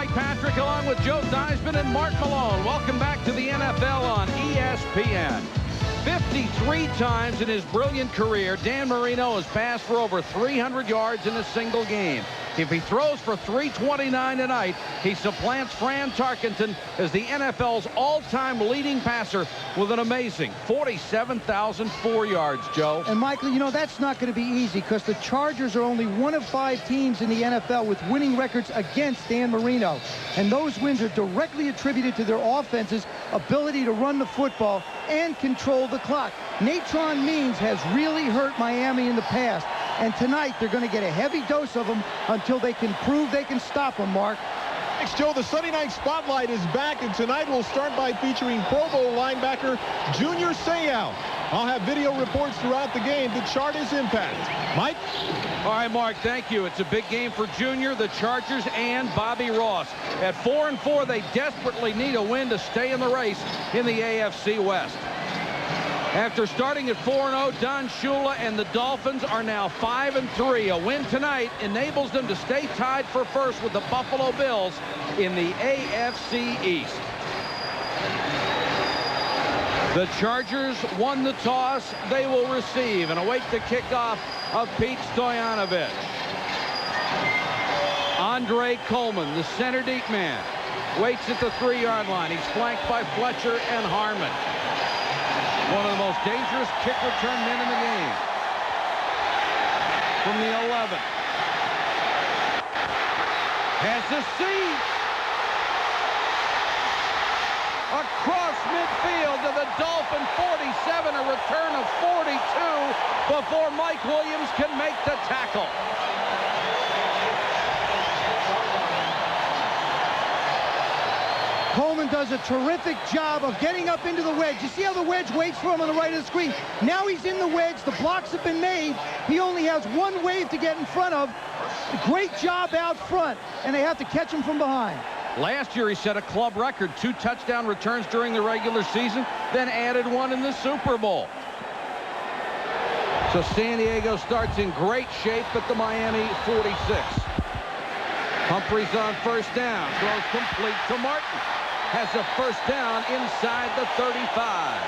Mike Patrick along with Joe Theismann and Mark Malone. Welcome back to the NFL on ESPN. 53 times in his brilliant career, Dan Marino has passed for over 300 yards in a single game. If he throws for 329 tonight, he supplants Fran Tarkenton as the NFL's all-time leading passer with an amazing 47,004 yards, Joe. And, Michael, you know, that's not going to be easy because the Chargers are only one of 5 teams in the NFL with winning records against Dan Marino. And those wins are directly attributed to their offense's ability to run the football and control the clock. Natron Means has really hurt Miami in the past. And tonight, they're going to get a heavy dose of them until they can prove they can stop them, Mark. Thanks, Joe. The Sunday Night Spotlight is back, and tonight we'll start by featuring Pro Bowl linebacker Junior Seau. I'll have video reports throughout the game. The chart is impact. Mike? All right, Mark, thank you. It's a big game for Junior, the Chargers, and Bobby Ross. At 4-4, they desperately need a win to stay in the race in the AFC West. After starting at 4-0, Don Shula and the Dolphins are now 5-3. A win tonight enables them to stay tied for first with the Buffalo Bills in the AFC East. The Chargers won the toss. They will receive and await the kickoff of Pete Stoyanovich. Andre Coleman, the center deep man, waits at the 3-yard line. He's flanked by Fletcher and Harmon. One of the most dangerous kick return men in the game. From the 11. Has the seat. Across midfield to the Dolphin 47. A return of 42 before Mike Williams can make the tackle. Coleman does a terrific job of getting up into the wedge. You see how the wedge waits for him on the right of the screen? Now he's in the wedge. The blocks have been made. He only has one wave to get in front of. Great job out front, and they have to catch him from behind. Last year he set a club record, 2 touchdown returns during the regular season, then added 1 in the Super Bowl. So San Diego starts in great shape at the Miami 46. Humphries on first down, throws complete to Martin. Has a first down inside the 35.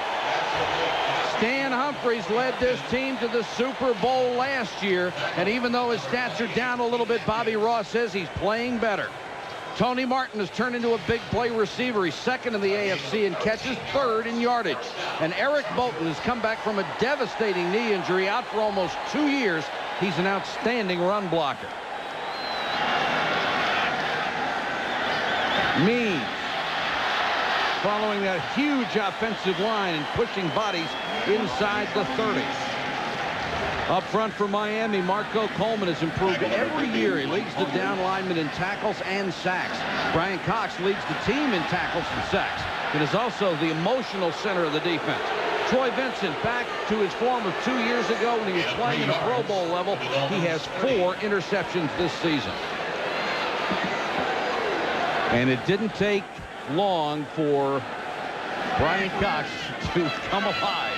Stan Humphries led this team to the Super Bowl last year, and even though his stats are down a little bit, Bobby Ross says he's playing better. Tony Martin has turned into a big play receiver. He's second in the AFC and catches 3rd in yardage. And Eric Bolton has come back from a devastating knee injury, out for almost 2 years. He's an outstanding run blocker. Means following that huge offensive line and pushing bodies inside the 30. Up front for Miami, Marco Coleman has improved every year. He leads the down linemen in tackles and sacks. Brian Cox leads the team in tackles and sacks. It is also the emotional center of the defense. Troy Vincent back to his form of 2 years ago when he was playing at a Pro Bowl level. He has 4 interceptions this season. And it didn't take long for Brian Cox to come alive.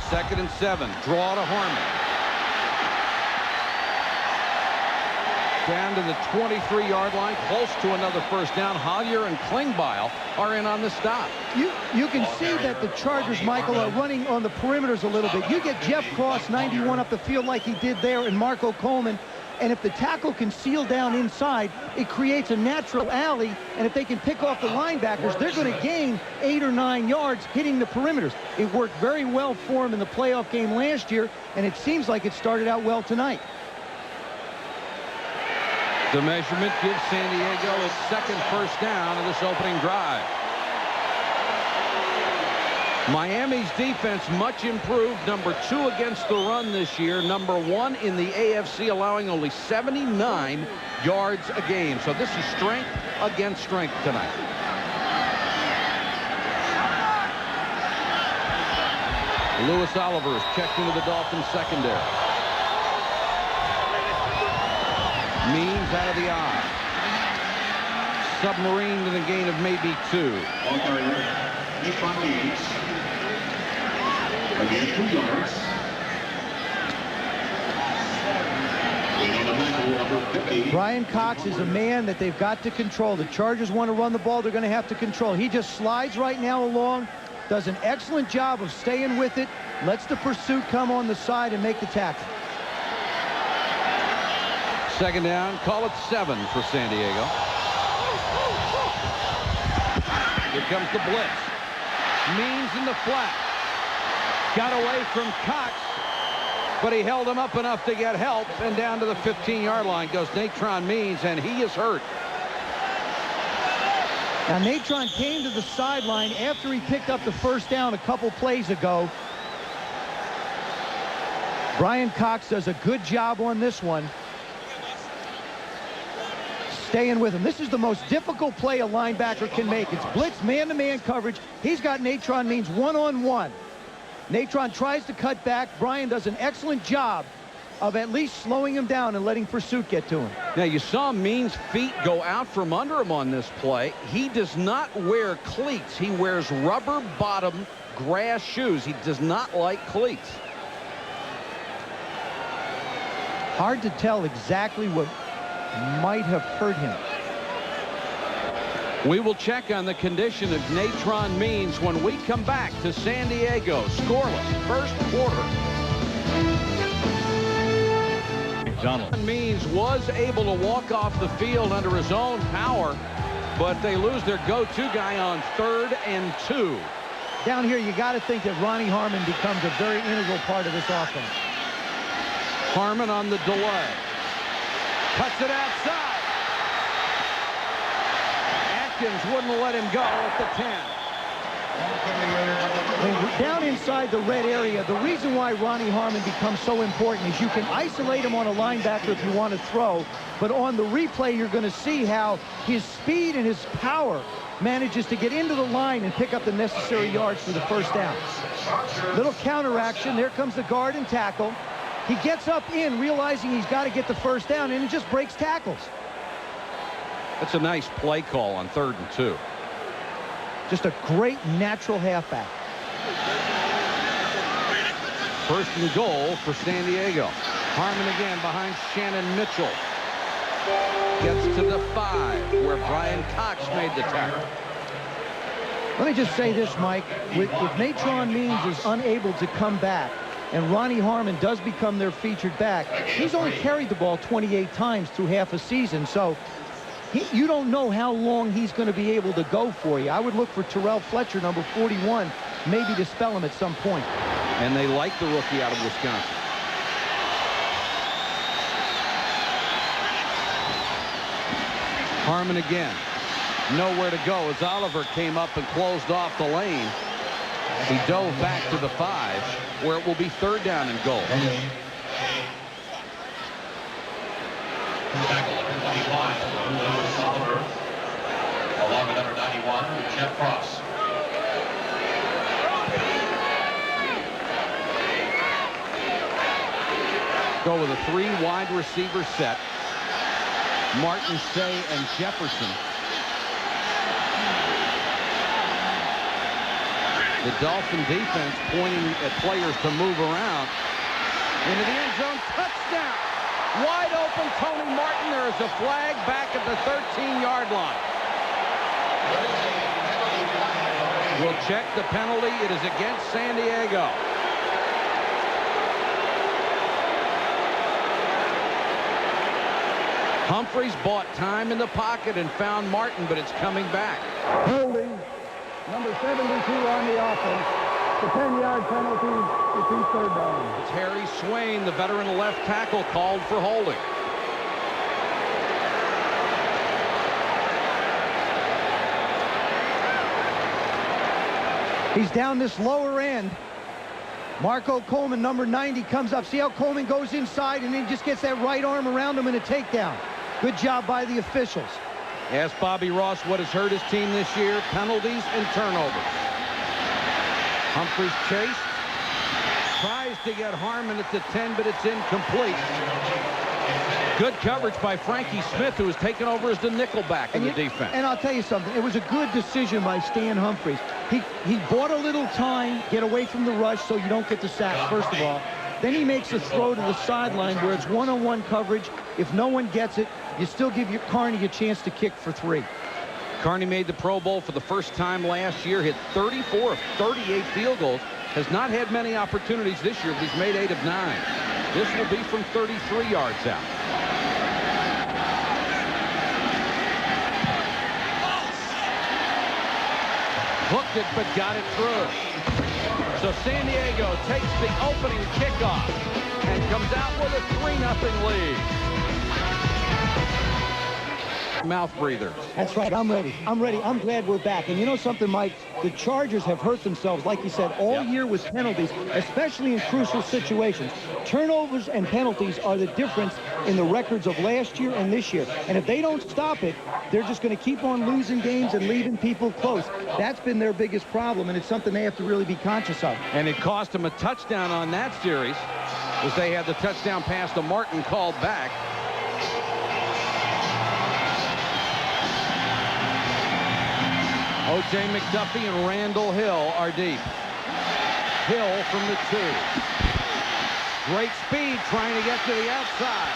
Second and 7. Draw to Harmon. Down to the 23-yard line, close to another first down. Hollier and Klingbeil are in on the stop. You can see that the Chargers, Michael, are running on the perimeters a little bit. You get Jeff Cross, 91, up the field like he did there, and Marco Coleman. And if the tackle can seal down inside, it creates a natural alley. And if they can pick off the linebackers, they're going to gain 8 or 9 yards hitting the perimeters. It worked very well for him in the playoff game last year, and it seems like it started out well tonight. The measurement gives San Diego its 2nd first down of this opening drive. Miami's defense much improved. Number 2 against the run this year. Number 1 in the AFC, allowing only 79 yards a game. So this is strength against strength tonight. Louis Oliver is checked into the Dolphins secondary. Means out of the eye. Submarine to the gain of maybe 2. Brian Cox is a man that they've got to control. The Chargers want to run the ball. They're going to have to control. He just slides right now along, does an excellent job of staying with it, lets the pursuit come on the side and make the tackle. Second down, call it 7 for San Diego. Here comes the blitz. Means in the flat. Got away from Cox, but he held him up enough to get help, and down to the 15-yard line goes Natron Means, and he is hurt. Now, Natron came to the sideline after he picked up the first down a couple plays ago. Brian Cox does a good job on this one, staying with him. This is the most difficult play a linebacker can make. It's blitz, man-to-man coverage. He's got Natron Means one-on-one. Natron tries to cut back. Brian does an excellent job of at least slowing him down and letting pursuit get to him. Now, you saw Means' feet go out from under him on this play. He does not wear cleats. He wears rubber-bottom grass shoes. He does not like cleats. Hard to tell exactly what might have hurt him. We will check on the condition of Natron Means when we come back to San Diego. Scoreless first quarter. McDonald. Means was able to walk off the field under his own power, but they lose their go-to guy on 3rd and 2. Down here, you got to think that Ronnie Harmon becomes a very integral part of this offense. Harmon on the delay. Cuts it outside. Atkins wouldn't let him go at the 10. Down inside the red area, the reason why Ronnie Harmon becomes so important is you can isolate him on a linebacker if you want to throw, but on the replay you're going to see how his speed and his power manages to get into the line and pick up the necessary yards for the first down. Little counteraction. There comes the guard and tackle. He gets up in, realizing he's got to get the first down, and it just breaks tackles. That's a nice play call on 3rd and 2. Just a great natural halfback. 1st and goal for San Diego. Harmon again behind Shannon Mitchell. Gets to the 5 where Brian Cox made the tackle. Let me just say this, Mike. If Natron Means is unable to come back and Ronnie Harmon does become their featured back, he's only carried the ball 28 times through half a season, so you don't know how long he's going to be able to go for you. I would look for Terrell Fletcher, number 41, maybe to spell him at some point. And they like the rookie out of Wisconsin. Harmon again. Nowhere to go as Oliver came up and closed off the lane. He dove back to the 5, where it will be 3rd down and goal. Tackle number 25, Lewis Oliver, along with number 91, Jeff Cross. Go with a 3 wide receiver set. Martin, Say, and Jefferson. The Dolphin defense pointing at players to move around. Into the end zone, touchdown. Wide open, Tony Martin. There is a flag back at the 13-yard line. We'll check the penalty. It is against San Diego. Humphreys bought time in the pocket and found Martin, but it's coming back. Holding, number 72 on the offense. The 10-yard penalty, repeat 3rd down. It's Harry Swain, the veteran left tackle, called for holding. He's down this lower end. Marco Coleman, number 90, comes up. See how Coleman goes inside and then just gets that right arm around him in a takedown. Good job by the officials. Ask Bobby Ross what has hurt his team this year. Penalties and turnovers. Humphreys chased. Tries to get Harmon at the 10, but it's incomplete. Good coverage by Frankie Smith, who was taken over as the nickelback in the defense. And I'll tell you something. It was a good decision by Stan Humphries. He bought a little time, get away from the rush so you don't get the sack, first of all. Then he makes a throw to the sideline where it's one-on-one coverage. If no one gets it, you still give your Carney a chance to kick for 3. Carney made the Pro Bowl for the first time last year, hit 34 of 38 field goals. Has not had many opportunities this year, but he's made 8 of 9. This will be from 33 yards out. Hooked it, but got it through. So San Diego takes the opening kickoff and comes out with a 3-0 lead. Mouth breather. That's right. I'm ready. I'm ready. I'm glad we're back. And you know something, Mike? The Chargers have hurt themselves, like you said, all year with penalties, especially in crucial situations. Turnovers and penalties are the difference in the records of last year and this year. And if they don't stop it, they're just going to keep on losing games and leaving people close. That's been their biggest problem, and it's something they have to really be conscious of. And it cost them a touchdown on that series, as they had the touchdown pass to Martin called back. O.J. McDuffie and Randall Hill are deep. Hill from the 2. Great speed trying to get to the outside.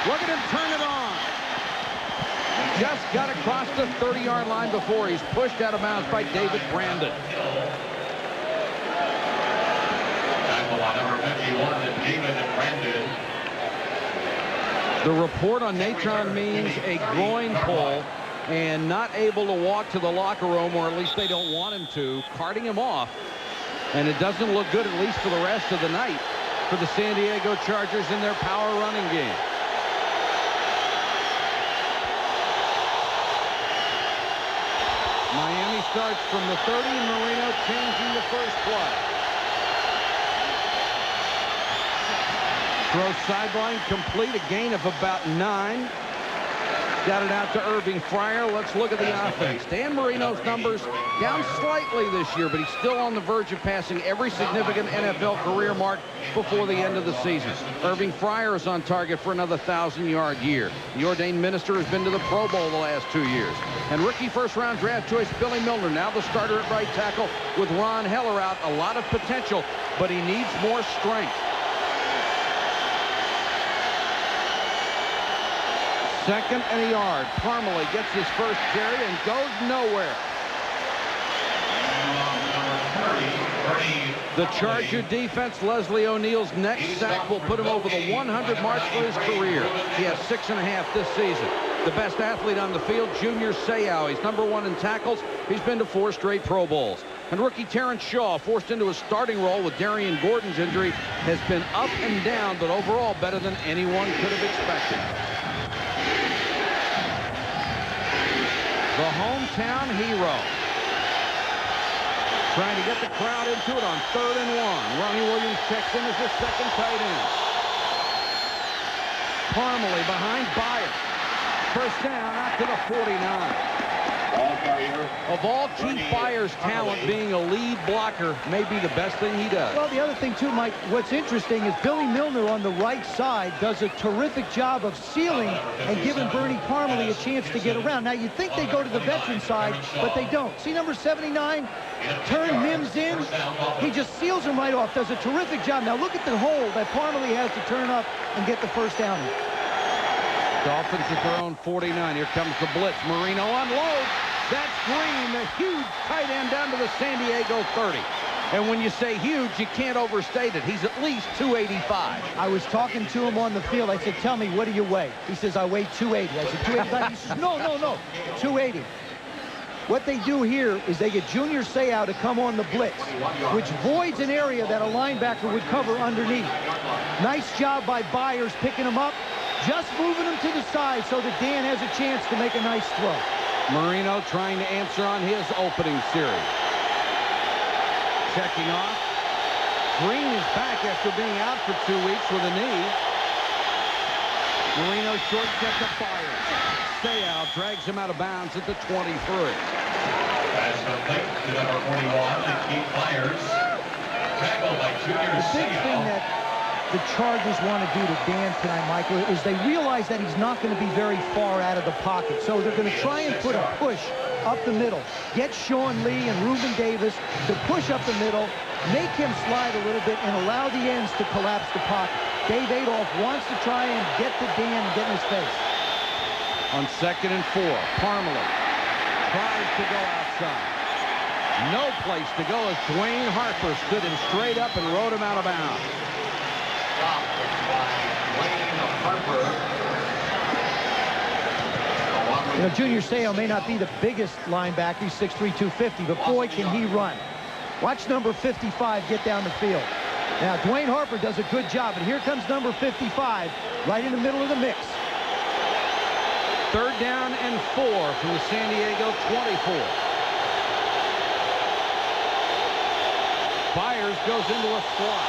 Look at him turn it on. Just got across the 30-yard line before he's pushed out of bounds by David Brandon. Tackle on number 51, David Brandon. The report on Natron means a groin pull and not able to walk to the locker room, or at least they don't want him to, carting him off. And it doesn't look good, at least for the rest of the night, for the San Diego Chargers in their power running game. Miami starts from the 30, and Marino changing the first play. Throw sideline complete, a gain of about 9. Got it out to Irving Fryer. Let's look at the offense. Dan Marino's numbers down slightly this year, but he's still on the verge of passing every significant NFL career mark before the end of the season. Irving Fryer is on target for another 1,000-yard year. The ordained minister has been to the Pro Bowl the last 2 years. And rookie first-round draft choice Billy Milner, now the starter at right tackle with Ron Heller out. A lot of potential, but he needs more strength. Second and a yard. Parmalee gets his first carry and goes nowhere. The Charger defense, Leslie O'Neal's next sack will put him over the 100 mark for his career. He has 6.5 this season. The best athlete on the field, Junior Seau. He's #1 in tackles. He's been to 4 straight Pro Bowls. And rookie Terrence Shaw, forced into a starting role with Darian Gordon's injury, has been up and down, but overall better than anyone could have expected. The hometown hero. Trying to get the crowd into it on 3rd and 1. Ronnie Williams checks in as the second tight end. Parmalee behind Byers. First down out to the 49. Of all Keith Byers' talent, being a lead blocker may be the best thing he does. Well, the other thing, too, Mike, what's interesting is Billy Milner on the right side does a terrific job of sealing and giving Bernie Parmalee a chance to get around. Now, you'd think they go to the veteran side, but they don't. See number 79? Turn Mims in. He just seals him right off. Does a terrific job. Now, look at the hole that Parmalee has to turn up and get the first down. Dolphins at their own 49. Here comes the blitz. Marino unloads. That's Green, the huge tight end, down to the San Diego 30. And when you say huge, you can't overstate it. He's at least 285. I was talking to him on the field. I said, tell me, what do you weigh? He says, I weigh 280. I said, 285? He says, no, 280. What they do here is they get Junior Seau to come on the blitz, which voids an area that a linebacker would cover underneath. Nice job by Byers picking him up, just moving him to the side so that Dan has a chance to make a nice throw. Marino trying to answer on his opening series. Checking off. Green is back after being out for 2 weeks with a knee. Marino short set to Byers. Seau drags him out of bounds at the 23. Pass complete to number 41, Keith Byers. Tackled by Junior The big thing Seau. that the Chargers want to do to Dan tonight, Michael, is they realize that he's not going to be very far out of the pocket. So they're going to try and put a push up the middle. Get Sean Lee and Reuben Davis to push up the middle, make him slide a little bit, and allow the ends to collapse the pocket. Dave Adolph wants to try and get to Dan and get in his face. On 2nd and 4, Parmalee tries to go outside. No place to go as Dwayne Harper stood him straight up and rode him out of bounds. Stopped by Dwayne Harper. You know, Junior Seau may not be the biggest linebacker. He's 6'3", 250, but boy, can he run. Watch number 55 get down the field. Now, Dwayne Harper does a good job, and here comes number 55 right in the middle of the mix. 3rd down and 4 from the San Diego 24. Byers goes into a slot.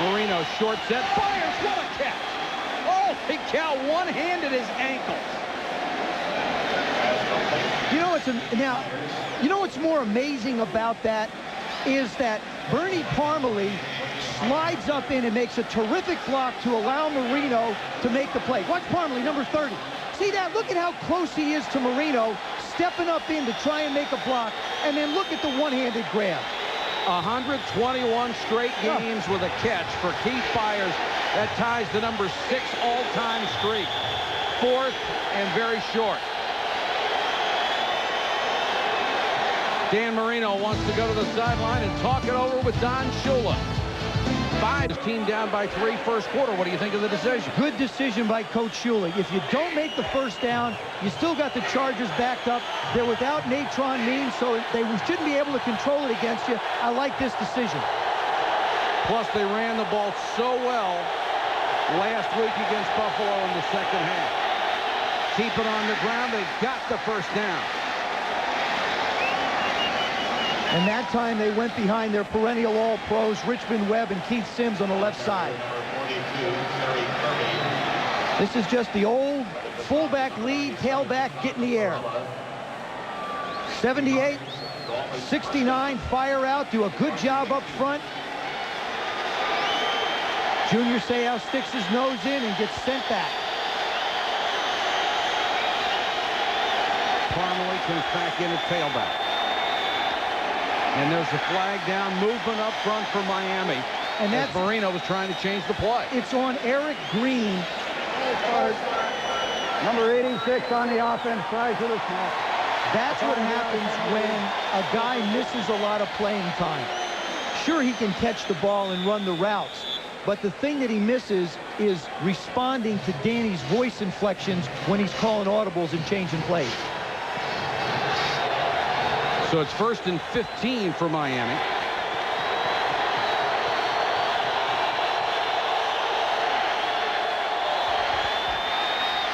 Marino short set. Byers, what a catch! Holy cow, one-handed his ankles. You know what's more amazing about that is that Bernie Parmalee slides up in and makes a terrific block to allow Marino to make the play. Watch Parmalee, number 30. See that? Look at how close he is to Marino, stepping up in to try and make a block, and then look at the one-handed grab. 121 straight games with a catch for Keith Byers. That ties the number 6 all-time streak. 4th and very short. Dan Marino wants to go to the sideline and talk it over with Don Shula. 5, team down by 3 first quarter. What do you think of the decision? Good decision by Coach Shula. If you don't make the first down, you still got the Chargers backed up. They're without Natron Means, so they shouldn't be able to control it against you. I like this decision. Plus, they ran the ball so well last week against Buffalo in the second half. Keep it on the ground. They got the first down. And that time they went behind their perennial All-Pros, Richmond Webb and Keith Sims on the left side. This is just the old fullback lead, tailback, get in the air. 78, 69, fire out, do a good job up front. Junior Seau sticks his nose in and gets sent back. Parmalee comes back in at tailback. And there's a flag down, movement up front for Miami. And that's Marino was trying to change the play. It's on Eric Green. Number 86 on the offense, tries to the snap. That's what happens when a guy misses a lot of playing time. Sure, he can catch the ball and run the routes, but the thing that he misses is responding to Danny's voice inflections when he's calling audibles and changing plays. So it's 1st and 15 for Miami.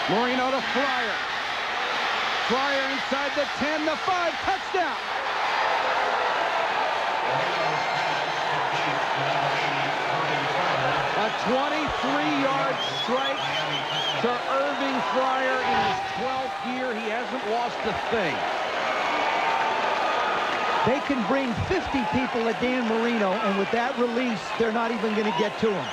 Marino to Fryer. Fryer inside the 10, the 5, touchdown. A 23-yard strike to Irving Fryer in his 12th year. He hasn't lost a thing. They can bring 50 people at Dan Marino, and with that release, they're not even going to get to him.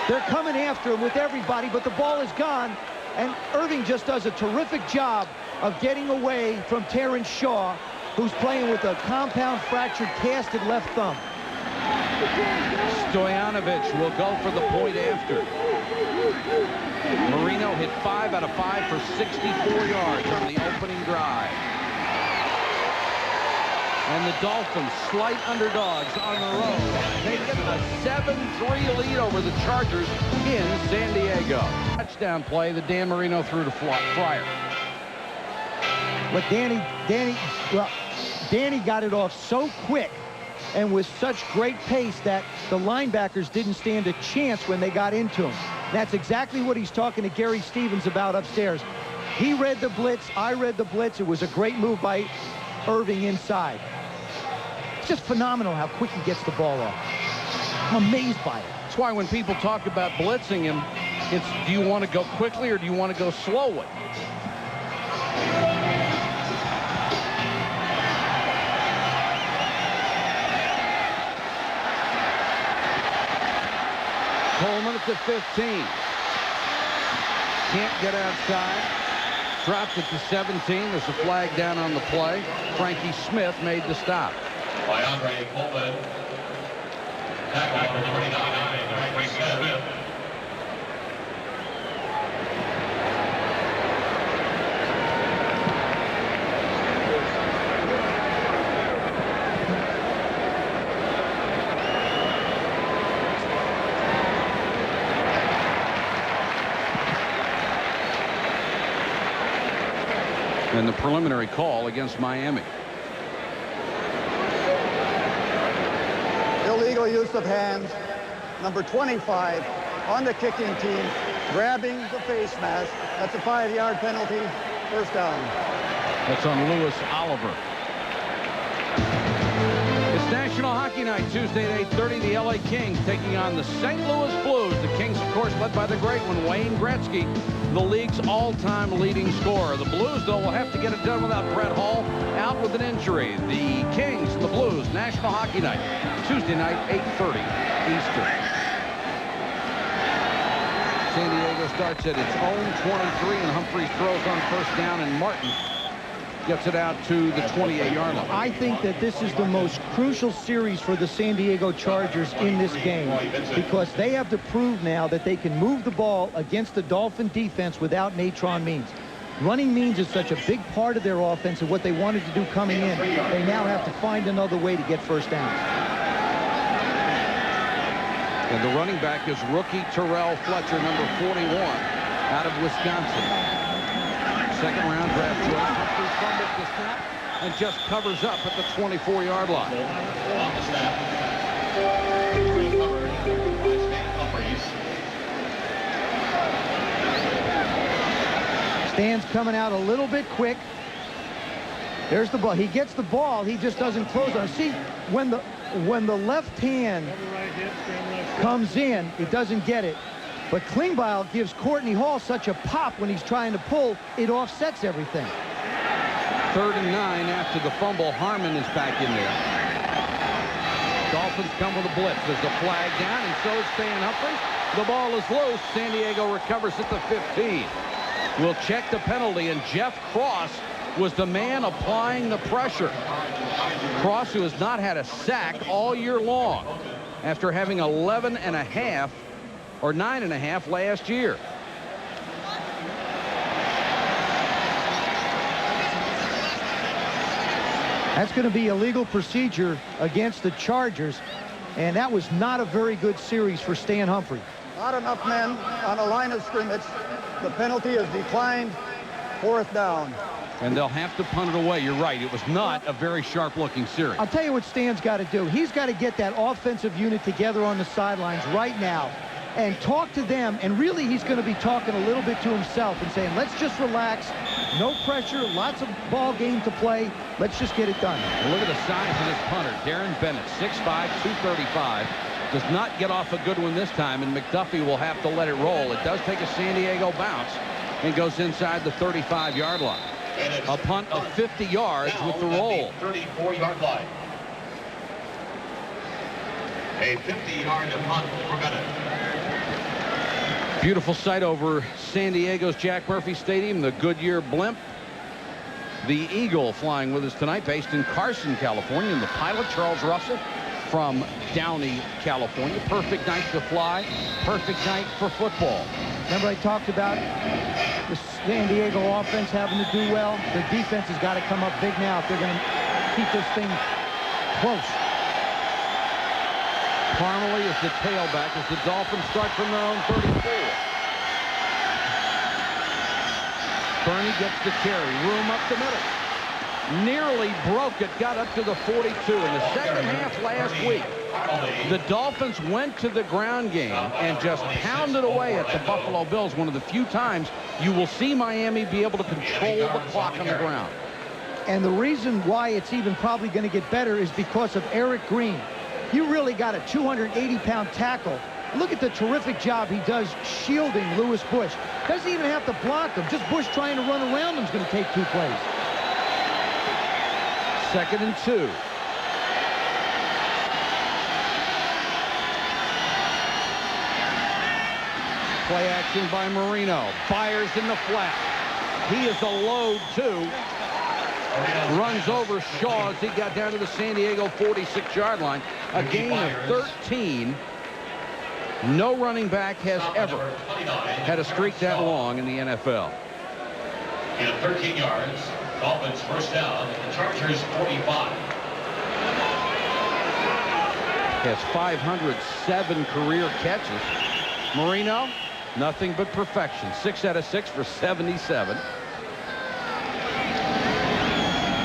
They're coming after him with everybody, but the ball is gone, and Irving just does a terrific job of getting away from Terrence Shaw, who's playing with a compound fractured casted left thumb. Stoyanovich will go for the point after. Marino hit 5 out of 5 for 64 yards on the opening drive. And the Dolphins, slight underdogs on the road. They get a 7-3 lead over the Chargers in San Diego. Touchdown play that Dan Marino threw to Fryer. But Danny got it off so quick and with such great pace that the linebackers didn't stand a chance when they got into him. That's exactly what he's talking to Gary Stevens about upstairs. He read the blitz. I read the blitz. It was a great move by Irving inside. It's just phenomenal how quick he gets the ball off. I'm amazed by it. That's why when people talk about blitzing him, it's do you want to go quickly or do you want to go slowly? to 15. Can't get outside. Dropped it to 17. There's a flag down on the play. Frankie Smith made the stop. By Andre Coleman. Tackle number 29, Frankie Smith. And the preliminary call against Miami. Illegal use of hands. Number 25 on the kicking team, grabbing the face mask. That's a 5-yard penalty. First down. That's on Lewis Oliver. It's National Hockey Night, Tuesday at 8:30. The LA Kings taking on the St. Louis Blues. The Kings, of course, led by the great one, Wayne Gretzky, the league's all-time leading scorer. The Blues, though, will have to get it done without Brett Hull out with an injury. The Kings and the Blues, National Hockey Night, Tuesday night, 8:30 Eastern. San Diego starts at its own 23, and Humphreys throws on first down, and Martin gets it out to the 28-yard line. I think that this is the most crucial series for the San Diego Chargers in this game, because they have to prove now that they can move the ball against the Dolphin defense without Natron Means. Running Means is such a big part of their offense and what they wanted to do coming in. They now have to find another way to get first down. And the running back is rookie Terrell Fletcher, number 41, out of Wisconsin. Second-round draft choice. Humphreys fumbles the snap and just covers up at the 24-yard line. On the snap. Covered by Stan Humphreys. Stan's coming out a little bit quick. There's the ball. He gets the ball. He just doesn't close on it. See, when the left hand comes in, it doesn't get it. But Klingbeil gives Courtney Hall such a pop when he's trying to pull, it offsets everything. 3rd and 9 after the fumble. Harmon is back in there. Dolphins come with a blitz. There's a flag down, and so is Stan Humphreys. The ball is loose. San Diego recovers at the 15. We'll check the penalty, and Jeff Cross was the man applying the pressure. Cross, who has not had a sack all year long after having 11.5 or 9.5 last year. That's going to be a legal procedure against the Chargers, and that was not a very good series for Stan Humphrey. Not enough men on a line of scrimmage. The penalty is declined. 4th down. And they'll have to punt it away. You're right. It was not a very sharp-looking series. I'll tell you what Stan's got to do. He's got to get that offensive unit together on the sidelines right now and talk to them, and really he's going to be talking a little bit to himself and saying, let's just relax, no pressure, lots of ball game to play, let's just get it done. And look at the size of this punter, Darren Bennett, 6'5", 235, does not get off a good one this time, and McDuffie will have to let it roll. It does take a San Diego bounce and goes inside the 35-yard line. A punt of 50 yards with the roll. 34-yard line. A 50-yard punt for Bennett. Beautiful sight over San Diego's Jack Murphy Stadium, the Goodyear blimp. The Eagle flying with us tonight, based in Carson, California, and the pilot, Charles Russell, from Downey, California. Perfect night to fly, perfect night for football. Remember I talked about the San Diego offense having to do well? The defense has got to come up big now if they're going to keep this thing close. Parmalee is the tailback as the Dolphins start from their own 34. Bernie gets the carry. Room up the middle. Nearly broke it. Got up to the 42. In the second half last week, the Dolphins went to the ground game and just pounded away at the Buffalo Bills. One of the few times you will see Miami be able to control the clock on the ground. And the reason why it's even probably going to get better is because of Eric Green. You really got a 280-pound tackle. Look at the terrific job he does shielding Lewis Bush. Doesn't even have to block him. Just Bush trying to run around him is going to take 2 plays. 2nd and 2. Play action by Marino. Fires in the flat. He is a load, too. Runs over Shaw as he got down to the San Diego 46-yard line. A gain of 13. No running back has ever had a streak that long in the NFL. And 13 yards. Dolphins first down. The Chargers 45. Has 507 career catches. Marino, nothing but perfection. 6 out of 6 for 77.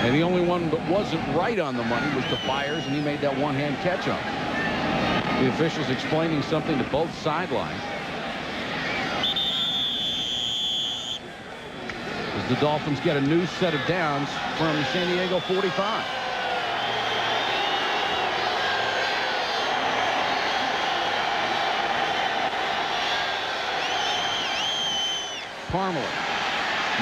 And the only one that wasn't right on the money was the Byers, and he made that one-hand catch on it. The officials explaining something to both sidelines. As the Dolphins get a new set of downs from San Diego 45. Parmalee.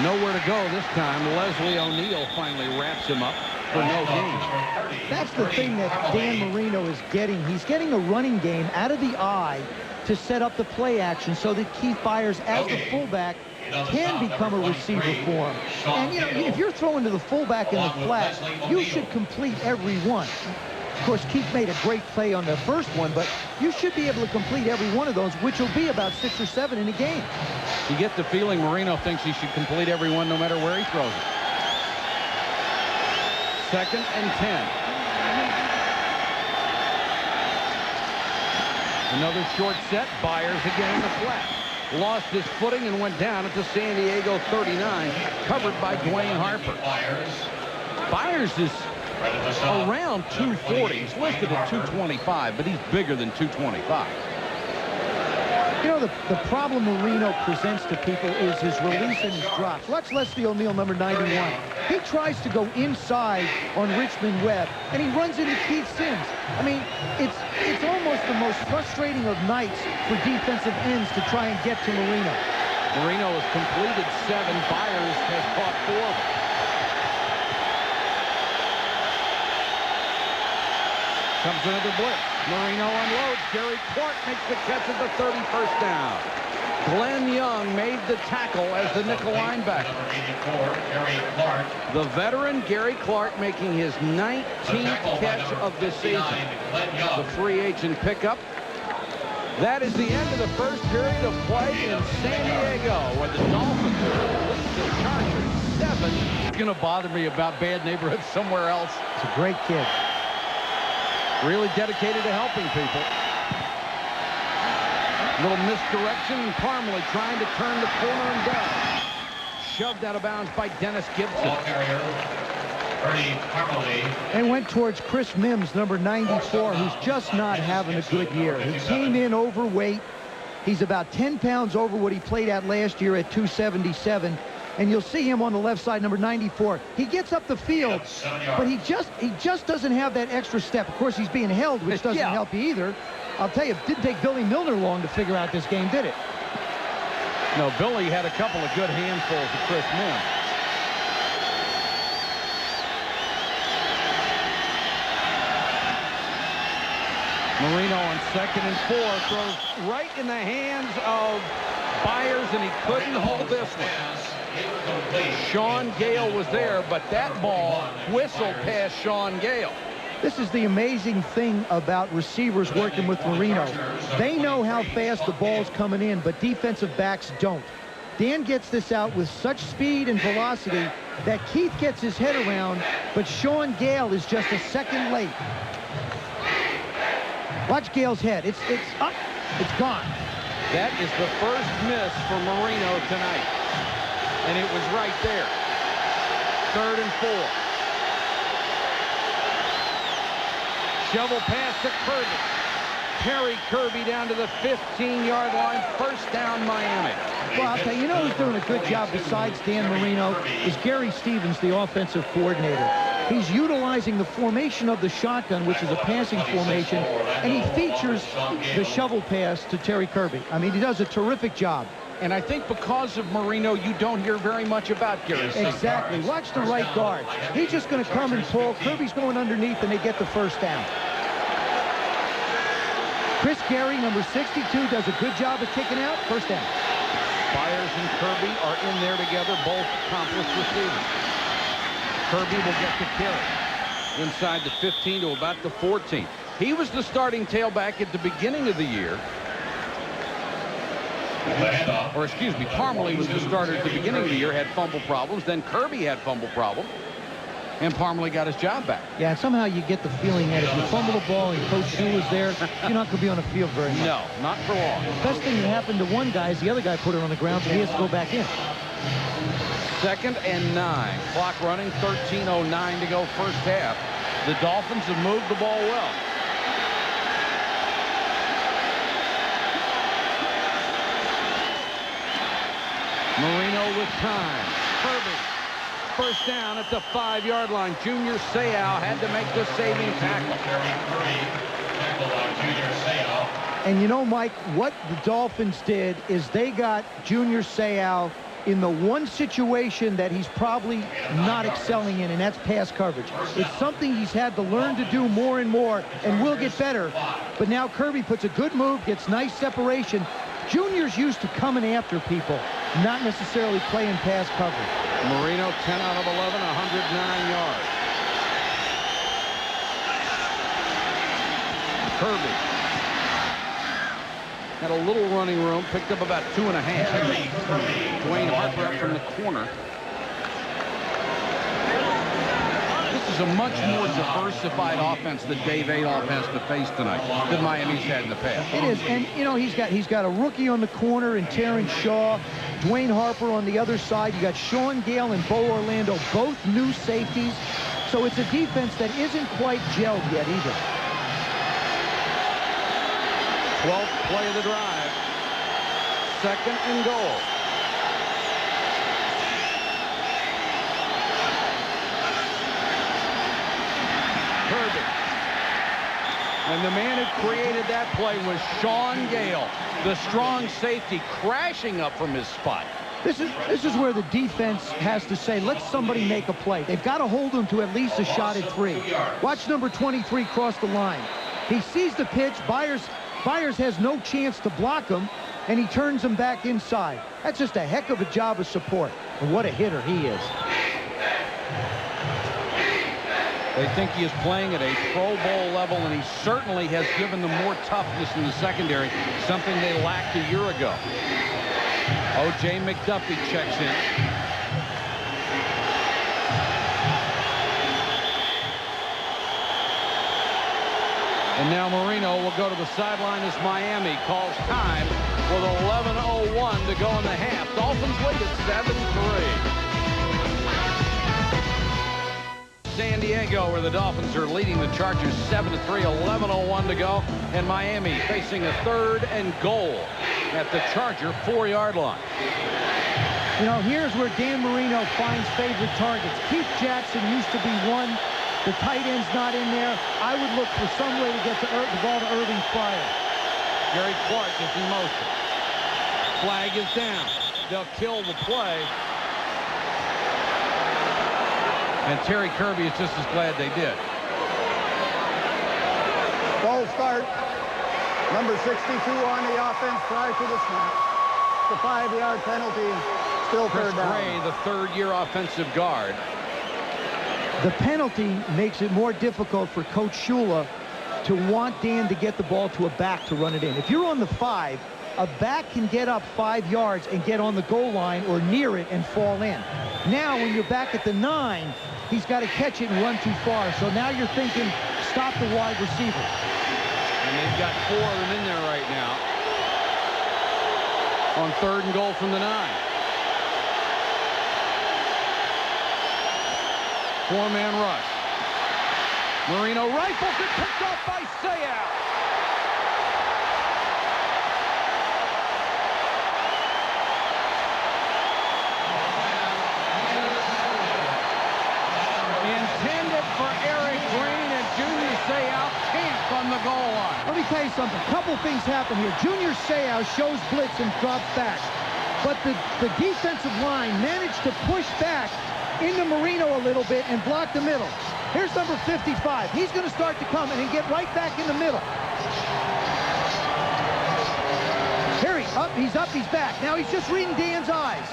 Nowhere to go this time. Leslie O'Neal finally wraps him up for no gain. That's the thing that Dan Marino is getting. He's getting a running game out of the eye to set up the play action so that Keith Byers, as the fullback, can become a receiver for him. And, you know, if you're throwing to the fullback in the flat, you should complete every one. Of course, Keith made a great play on the first one, but you should be able to complete every one of those, which will be about 6 or 7 in a game. You get the feeling Marino thinks he should complete every one no matter where he throws it. 2nd and 10. Another short set. Byers again in the flat. Lost his footing and went down at the San Diego 39, covered by Dwayne Harper. Byers is around 240. He's listed at 225, but he's bigger than 225. You know, the problem Marino presents to people is his release and his drops. Watch Leslie O'Neal, number 91. He tries to go inside on Richmond Webb, and he runs into Keith Sims. I mean, it's almost the most frustrating of nights for defensive ends to try and get to Marino. Marino has completed 7. Byers has caught 4 of them. Comes another blitz. Marino unloads. Gary Clark makes the catch at the 31st down. Glenn Young made the tackle as the nickel linebacker. The veteran Gary Clark making his 19th catch of the season. The free agent pickup. That is the end of the first period of play in San Diego, where the Dolphins lead the Chargers 7. It's going to bother me about bad neighborhoods somewhere else. He's a great kid. Really dedicated to helping people. Little misdirection. Parmalee trying to turn the corner and down. Shoved out of bounds by Dennis Gibson. Ball carrier, Ernie Parmalee. And went towards Chris Mims, number 94, who's just not having a good year. He came in overweight. He's about 10 pounds over what he played at last year at 277. And you'll see him on the left side, number 94. He gets up the field, but he just doesn't have that extra step. Of course, he's being held, which doesn't help you either. I'll tell you, it didn't take Billy Milner long to figure out this game, did it? No, Billy had a couple of good handfuls of Chris Mims. Marino on 2nd and 4 throws right in the hands of Byers, and he couldn't hold this one. Sean Gale was there, but that ball whistled past Sean Gale. This is the amazing thing about receivers working with Marino. They know how fast the ball's coming in, but defensive backs don't. Dan gets this out with such speed and velocity that Keith gets his head around, but Sean Gale is just a second late. Watch Gale's head. It's up. It's gone. That is the first miss for Marino tonight. And it was right there. 3rd and 4. Shovel pass to Kirby. Terry Kirby down to the 15-yard line. First down, Miami. Well, I'll tell you, who's doing a good job besides Dan Marino is Gary Stevens, the offensive coordinator. He's utilizing the formation of the shotgun, which is a passing formation, and he features the shovel pass to Terry Kirby. I mean, he does a terrific job. And I think because of Marino, you don't hear very much about Gary Stevens. Exactly. Watch the right guard. He's just going to come and pull. Kirby's going underneath, and they get the first down. Chris Gary, number 62, does a good job of kicking out. First down. Byers and Kirby are in there together, both accomplished receivers. Kirby will get the carry inside the 15 to about the 14. He was the starting tailback at the beginning of the year. Or excuse me, Parmalee was the starter at the beginning of the year, had fumble problems. Then Kirby had fumble problems. And Parmalee got his job back. Yeah, and somehow you get the feeling that if you fumble the ball and Coach Shula's there, you're not going to be on the field very much. No, not for long. The best thing that happened to one guy is the other guy put it on the ground, so he has to go back in. 2nd and 9. Clock running, 13:09 to go first half. The Dolphins have moved the ball well. Marino with time. Kirby. First down at the 5-yard line. Junior Seau had to make the saving tackle. And you know, Mike, what the Dolphins did is they got Junior Seau in the one situation that he's probably not excelling in, and that's pass coverage. It's something he's had to learn to do more and more, and will get better. But now Kirby puts a good move, gets nice separation. Junior's used to coming after people, not necessarily playing pass coverage. Marino, 10 out of 11, 109 yards. Kirby had a little running room, picked up about 2.5. Dwayne Harper up from the corner. This is a much more diversified offense that Dave Adolph has to face tonight than Miami's had in the past. It is, and you know, he's got a rookie on the corner in Terrence Shaw, Dwayne Harper on the other side. You got Sean Gale and Bo Orlando, both new safeties. So it's a defense that isn't quite gelled yet either. 12th play of the drive. 2nd and goal. Kirby. And the man who created that play was Sean Gale, the strong safety, crashing up from his spot. This is where the defense has to say, let somebody make a play. They've got to hold him to at least a shot at 3. Watch number 23 cross the line. He sees the pitch. Byers has no chance to block him, and he turns him back inside. That's just a heck of a job of support. And what a hitter he is. They think he is playing at a Pro Bowl level, and he certainly has given them more toughness in the secondary, something they lacked a year ago. O.J. McDuffie checks in. And now Marino will go to the sideline as Miami calls time with 11:01 to go in the half. Dolphins lead at 7-3. San Diego, where the Dolphins are leading the Chargers 7-3, 11:01 to go, and Miami facing a 3rd and goal at the Charger 4-yard line. You know, here's where Dan Marino finds favorite targets. Keith Jackson used to be one. The tight end's not in there. I would look for some way to get the ball to Irving Fryer. Gary Clark is in motion. Flag is down. They'll kill the play. And Terry Kirby is just as glad they did. Ball start. Number 62 on the offense prior to the snap. The 5-yard penalty. Still Chris third down. Gray, the 3rd-year offensive guard. The penalty makes it more difficult for Coach Shula to want Dan to get the ball to a back to run it in. If you're on the 5, a back can get up 5 yards and get on the goal line or near it and fall in. Now, when you're back at the 9, he's got to catch it and run too far. So now you're thinking, stop the wide receiver. And they've got 4 of them in there right now. On 3rd and goal from the 9. 4-man rush. Marino rifles it, picked off by Seau. Intended for Eric Green, and Junior Seau camped on the goal line. Let me tell you something. A couple things happen here. Junior Seau shows blitz and drops back. But the defensive line managed to push back into Marino a little bit and block the middle. Here's number 55. He's going to start to come and get right back in the middle. he's up, he's back. Now he's just reading Dan's eyes.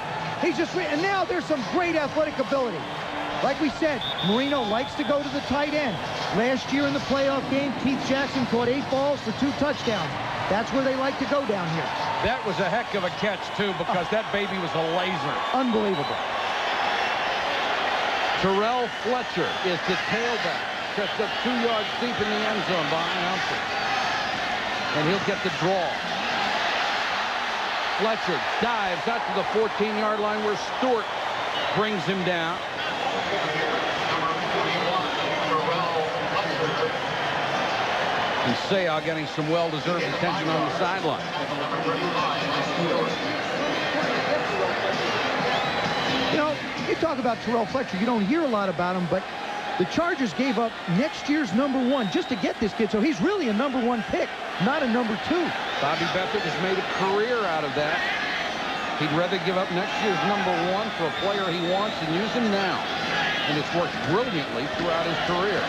And now there's some great athletic ability. Like we said, Marino likes to go to the tight end. Last year in the playoff game, Keith Jackson caught 8 balls for 2 touchdowns. That's where they like to go down here. That was a heck of a catch, too, because that baby was a laser. Unbelievable. Terrell Fletcher is the tailback. Sets up 2 yards deep in the end zone behind Humphrey. And he'll get the draw. Fletcher dives out to the 14-yard line where Stewart brings him down. And Sayah getting some well-deserved attention on the sideline. You know, you talk about Terrell Fletcher. You don't hear a lot about him, but the Chargers gave up next year's #1 just to get this kid. So he's really a #1 pick, not a #2. Bobby Beathard has made a career out of that. He'd rather give up next year's #1 for a player he wants and use him now. And it's worked brilliantly throughout his career.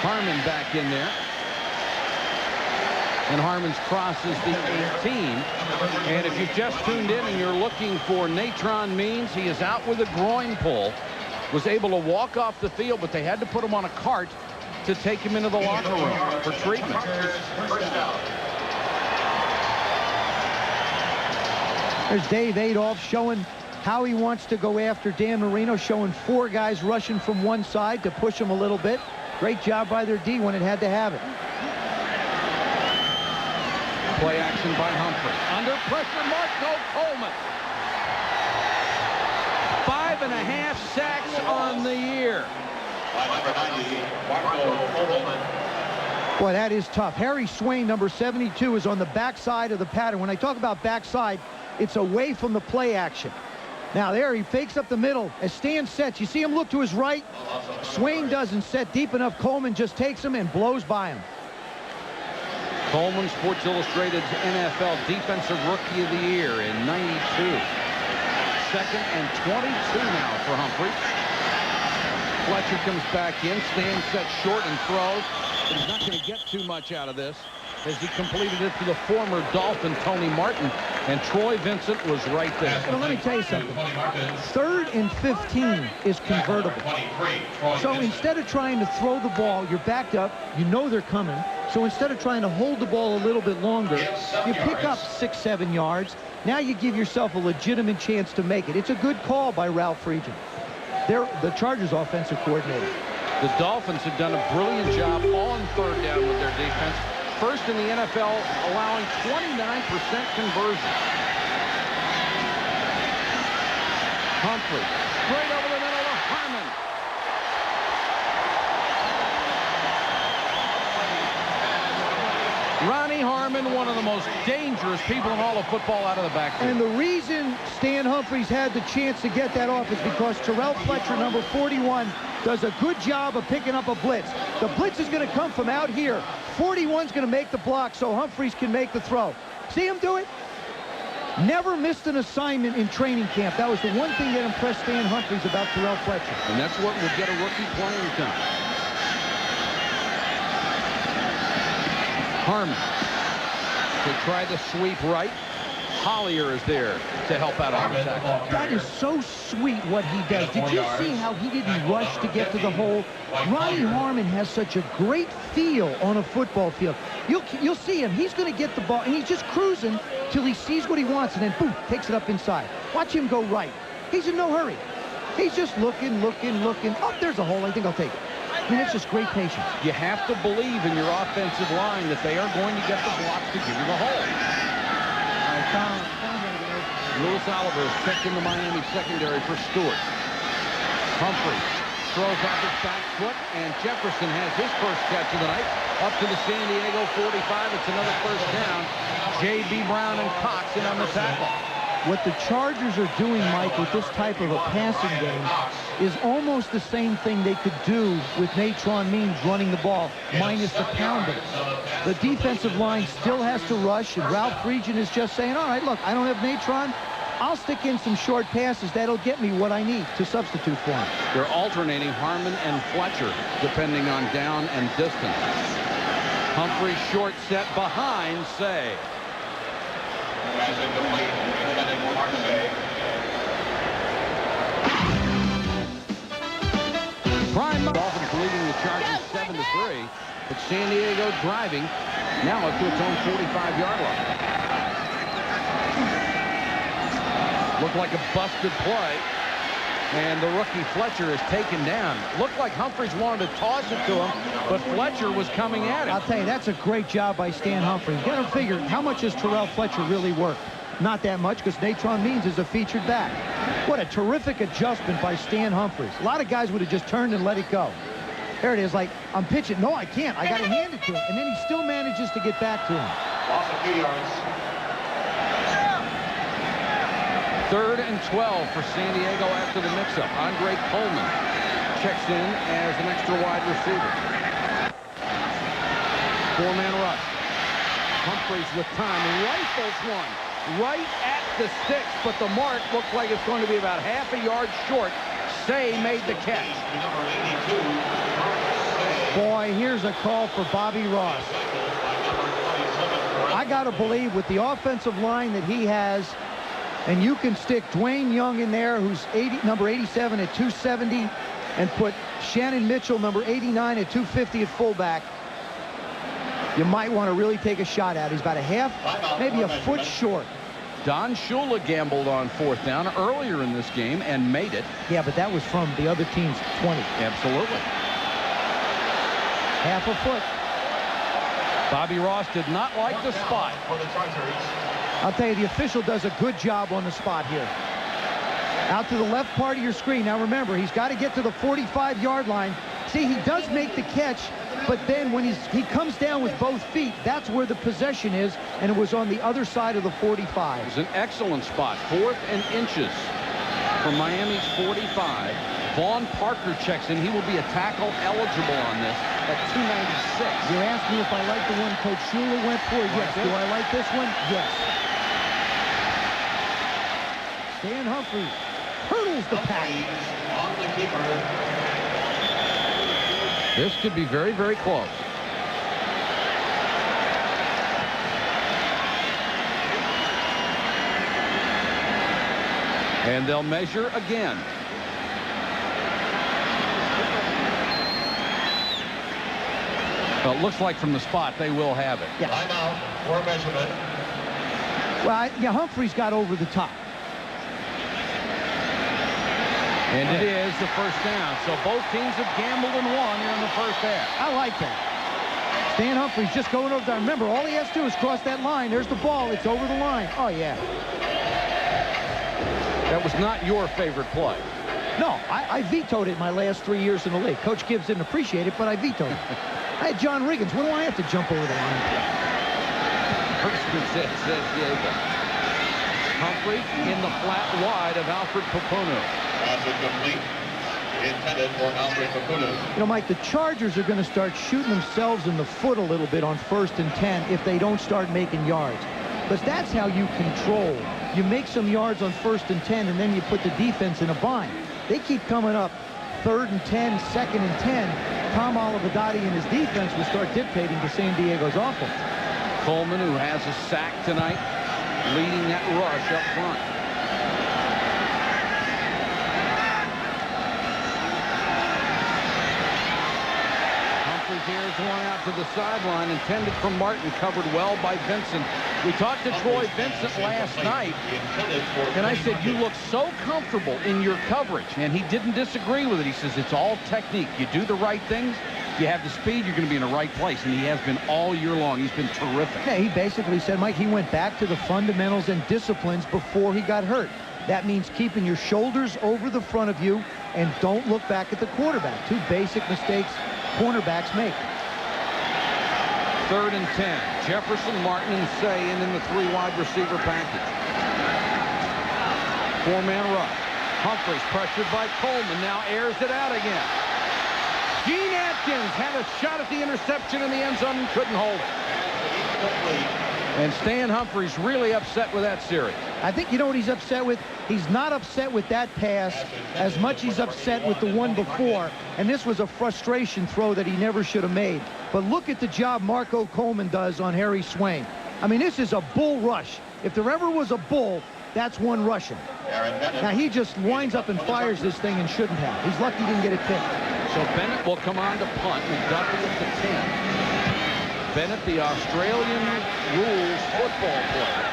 Harmon back in there. And Harmon's crosses the 18. And if you've just tuned in and you're looking for Natron Means, he is out with a groin pull. Was able to walk off the field, but they had to put him on a cart to take him into the locker room for treatment. There's Dave Adolph showing how he wants to go after Dan Marino, showing 4 guys rushing from one side to push him a little bit. Great job by their D when it had to have it. Play action by Humphrey. Under pressure, Marco Coleman. 5.5 sacks on the year. Boy, that is tough. Harry Swain, number 72, is on the backside of the pattern. When I talk about backside, it's away from the play action. Now there he fakes up the middle as Stan sets. You see him look to his right. Swain doesn't set deep enough. Coleman just takes him and blows by him. Coleman, Sports Illustrated's NFL Defensive Rookie of the Year in '92. 2nd and 22 now for Humphrey. Fletcher comes back in. Stan sets short and throws. But he's not going to get too much out of this as he completed it to the former Dolphin, Tony Martin. And Troy Vincent was right there. Well, let me tell you something. 3rd and 15 is convertible. So instead of trying to throw the ball, you're backed up. You know they're coming. So instead of trying to hold the ball a little bit longer, you pick up 6-7 yards. Now you give yourself a legitimate chance to make it. It's a good call by Ralph Friedgen. They're the Chargers offensive coordinator. The Dolphins have done a brilliant job on 3rd down with their defense. First in the NFL, allowing 29% conversion. Humphrey, straight over the middle to Harmon. Ronnie Harmon, one of the most dangerous people in all of football out of the backfield. And the reason Stan Humphries had the chance to get that off is because Terrell Fletcher, number 41, does a good job of picking up a blitz. The blitz is going to come from out here. 41's going to make the block so Humphries can make the throw. See him do it? Never missed an assignment in training camp. That was the one thing that impressed Stan Humphries about Terrell Fletcher. And that's what will get a rookie playing time. Harmon to try the sweep right. Collier is there to help out on the tackle. That is so sweet what he does. Did you see how he didn't rush to get to the hole? Ronnie Harmon has such a great feel on a football field. You'll see him. He's going to get the ball, and he's just cruising till he sees what he wants, and then, boom, takes it up inside. Watch him go right. He's in no hurry. He's just looking. Oh, there's a hole. I think I'll take it. I mean, it's just great patience. You have to believe in your offensive line that they are going to get the blocks to give you the hole. Louis Oliver is checked in the Miami secondary for Stewart. Humphrey throws off his back foot, and Jefferson has his first catch of the night up to the San Diego 45. It's another first down. J.B. Brown and Cox in on the tackle. What the Chargers are doing, Mike, with this type of a passing game is almost the same thing they could do with Natron Means running the ball, minus the pounding. The defensive line still has to rush, and Ralph Friedgen is just saying, all right, look, I don't have Natron. I'll stick in some short passes. That'll get me what I need to substitute for him. They're alternating Harmon and Fletcher, depending on down and distance. Humphrey short set behind Say. Pass incomplete. Intended for Marseille. Prime Dolphins leading the Chargers 7-3, but San Diego driving now up to its own 45-yard line. Looked like a busted play, and the rookie Fletcher is taken down. Looked like Humphries wanted to toss it to him, but Fletcher was coming at him. I'll tell you, that's a great job by Stan Humphries. Got to figure, how much has Terrell Fletcher really worked? Not that much, because Natron Means is a featured back. What a terrific adjustment by Stan Humphries. A lot of guys would have just turned and let it go. There it is, like, I'm pitching. No, I can't. I got to hand it to him. And then he still manages to get back to him. Loss of 2 yards. 3rd and 12 for San Diego after the mix-up. Andre Coleman checks in as an extra wide receiver. 4-man rush. Humphries with time, rifles one right at the sticks, but the mark looks like it's going to be about half a yard short. Say made the catch. Boy, here's a call for Bobby Ross. I got to believe with the offensive line that he has, and you can stick Dwayne Young in there, who's number 87 at 270, and put Shannon Mitchell, number 89 at 250 at fullback. You might want to really take a shot at it. He's about a half, maybe a foot short. Don Shula gambled on 4th down earlier in this game and made it. Yeah, but that was from the other team's 20. Absolutely. Half a foot. Bobby Ross did not like the spot. I'll tell you, the official does a good job on the spot here. Out to the left part of your screen. Now remember, he's got to get to the 45-yard line. See, he does make the catch, but then when he comes down with both feet, that's where the possession is, and it was on the other side of the 45. It was an excellent spot. 4th and inches from Miami's 45. Vaughn Parker checks in. He will be a tackle eligible on this at 296. You asked me if I like the one Coach Shula went for. Yes. Do I like this one? Yes. Stan Humphries hurdles the pack. On the keeper. This could be very, very close. And they'll measure again. Well, it looks like from the spot they will have it. Yeah. Timeout for measurement. Well, yeah, Humphries got over the top. And it is the 1st down. So both teams have gambled and won here in the 1st half. I like that. Stan Humphries just going over there. Remember, all he has to do is cross that line. There's the ball. It's over the line. Oh, yeah. That was not your favorite play. No, I vetoed it my last 3 years in the league. Coach Gibbs didn't appreciate it, but I vetoed it. I had John Riggins. When do I have to jump over the line? Says Diego. Humphrey in the flat wide of Alfred Pupono. Pass incomplete. Intended for Alfred Pupono. You know, Mike, the Chargers are going to start shooting themselves in the foot a little bit on 1st and 10 if they don't start making yards. Because that's how you control. You make some yards on 1st and 10, and then you put the defense in a bind. They keep coming up 3rd and 10, 2nd and 10. Tom Olivadotti and his defense will start dictating to San Diego's offense. Coleman, who has a sack tonight, leading that rush up front. Humphries here's one out to the sideline, intended for Martin, covered well by Vincent. We talked to Troy Vincent last night, and I said, you look so comfortable in your coverage, and he didn't disagree with it. He says, it's all technique. You do the right things, you have the speed, you're going to be in the right place, and he has been all year long. He's been terrific. Yeah, he basically said, Mike, he went back to the fundamentals and disciplines before he got hurt. That means keeping your shoulders over the front of you and don't look back at the quarterback. 2 basic mistakes cornerbacks make. 3rd and 10. Jefferson, Martin, and Say in the 3 wide receiver package. 4-man rush. Humphries pressured by Coleman. Now airs it out again. Gene Atkins had a shot at the interception in the end zone and couldn't hold it. And Stan Humphries really upset with that series. I think you know what he's upset with? He's not upset with that pass as much he's upset with the one before. And this was a frustration throw that he never should have made. But look at the job Marco Coleman does on Harry Swain. I mean, this is a bull rush. If there ever was a bull, that's one rushing. Now he just winds up and fires this thing and shouldn't have. He's lucky he didn't get it picked. So Bennett will come on to punt. McDuffie at the 10. Bennett, the Australian rules football player.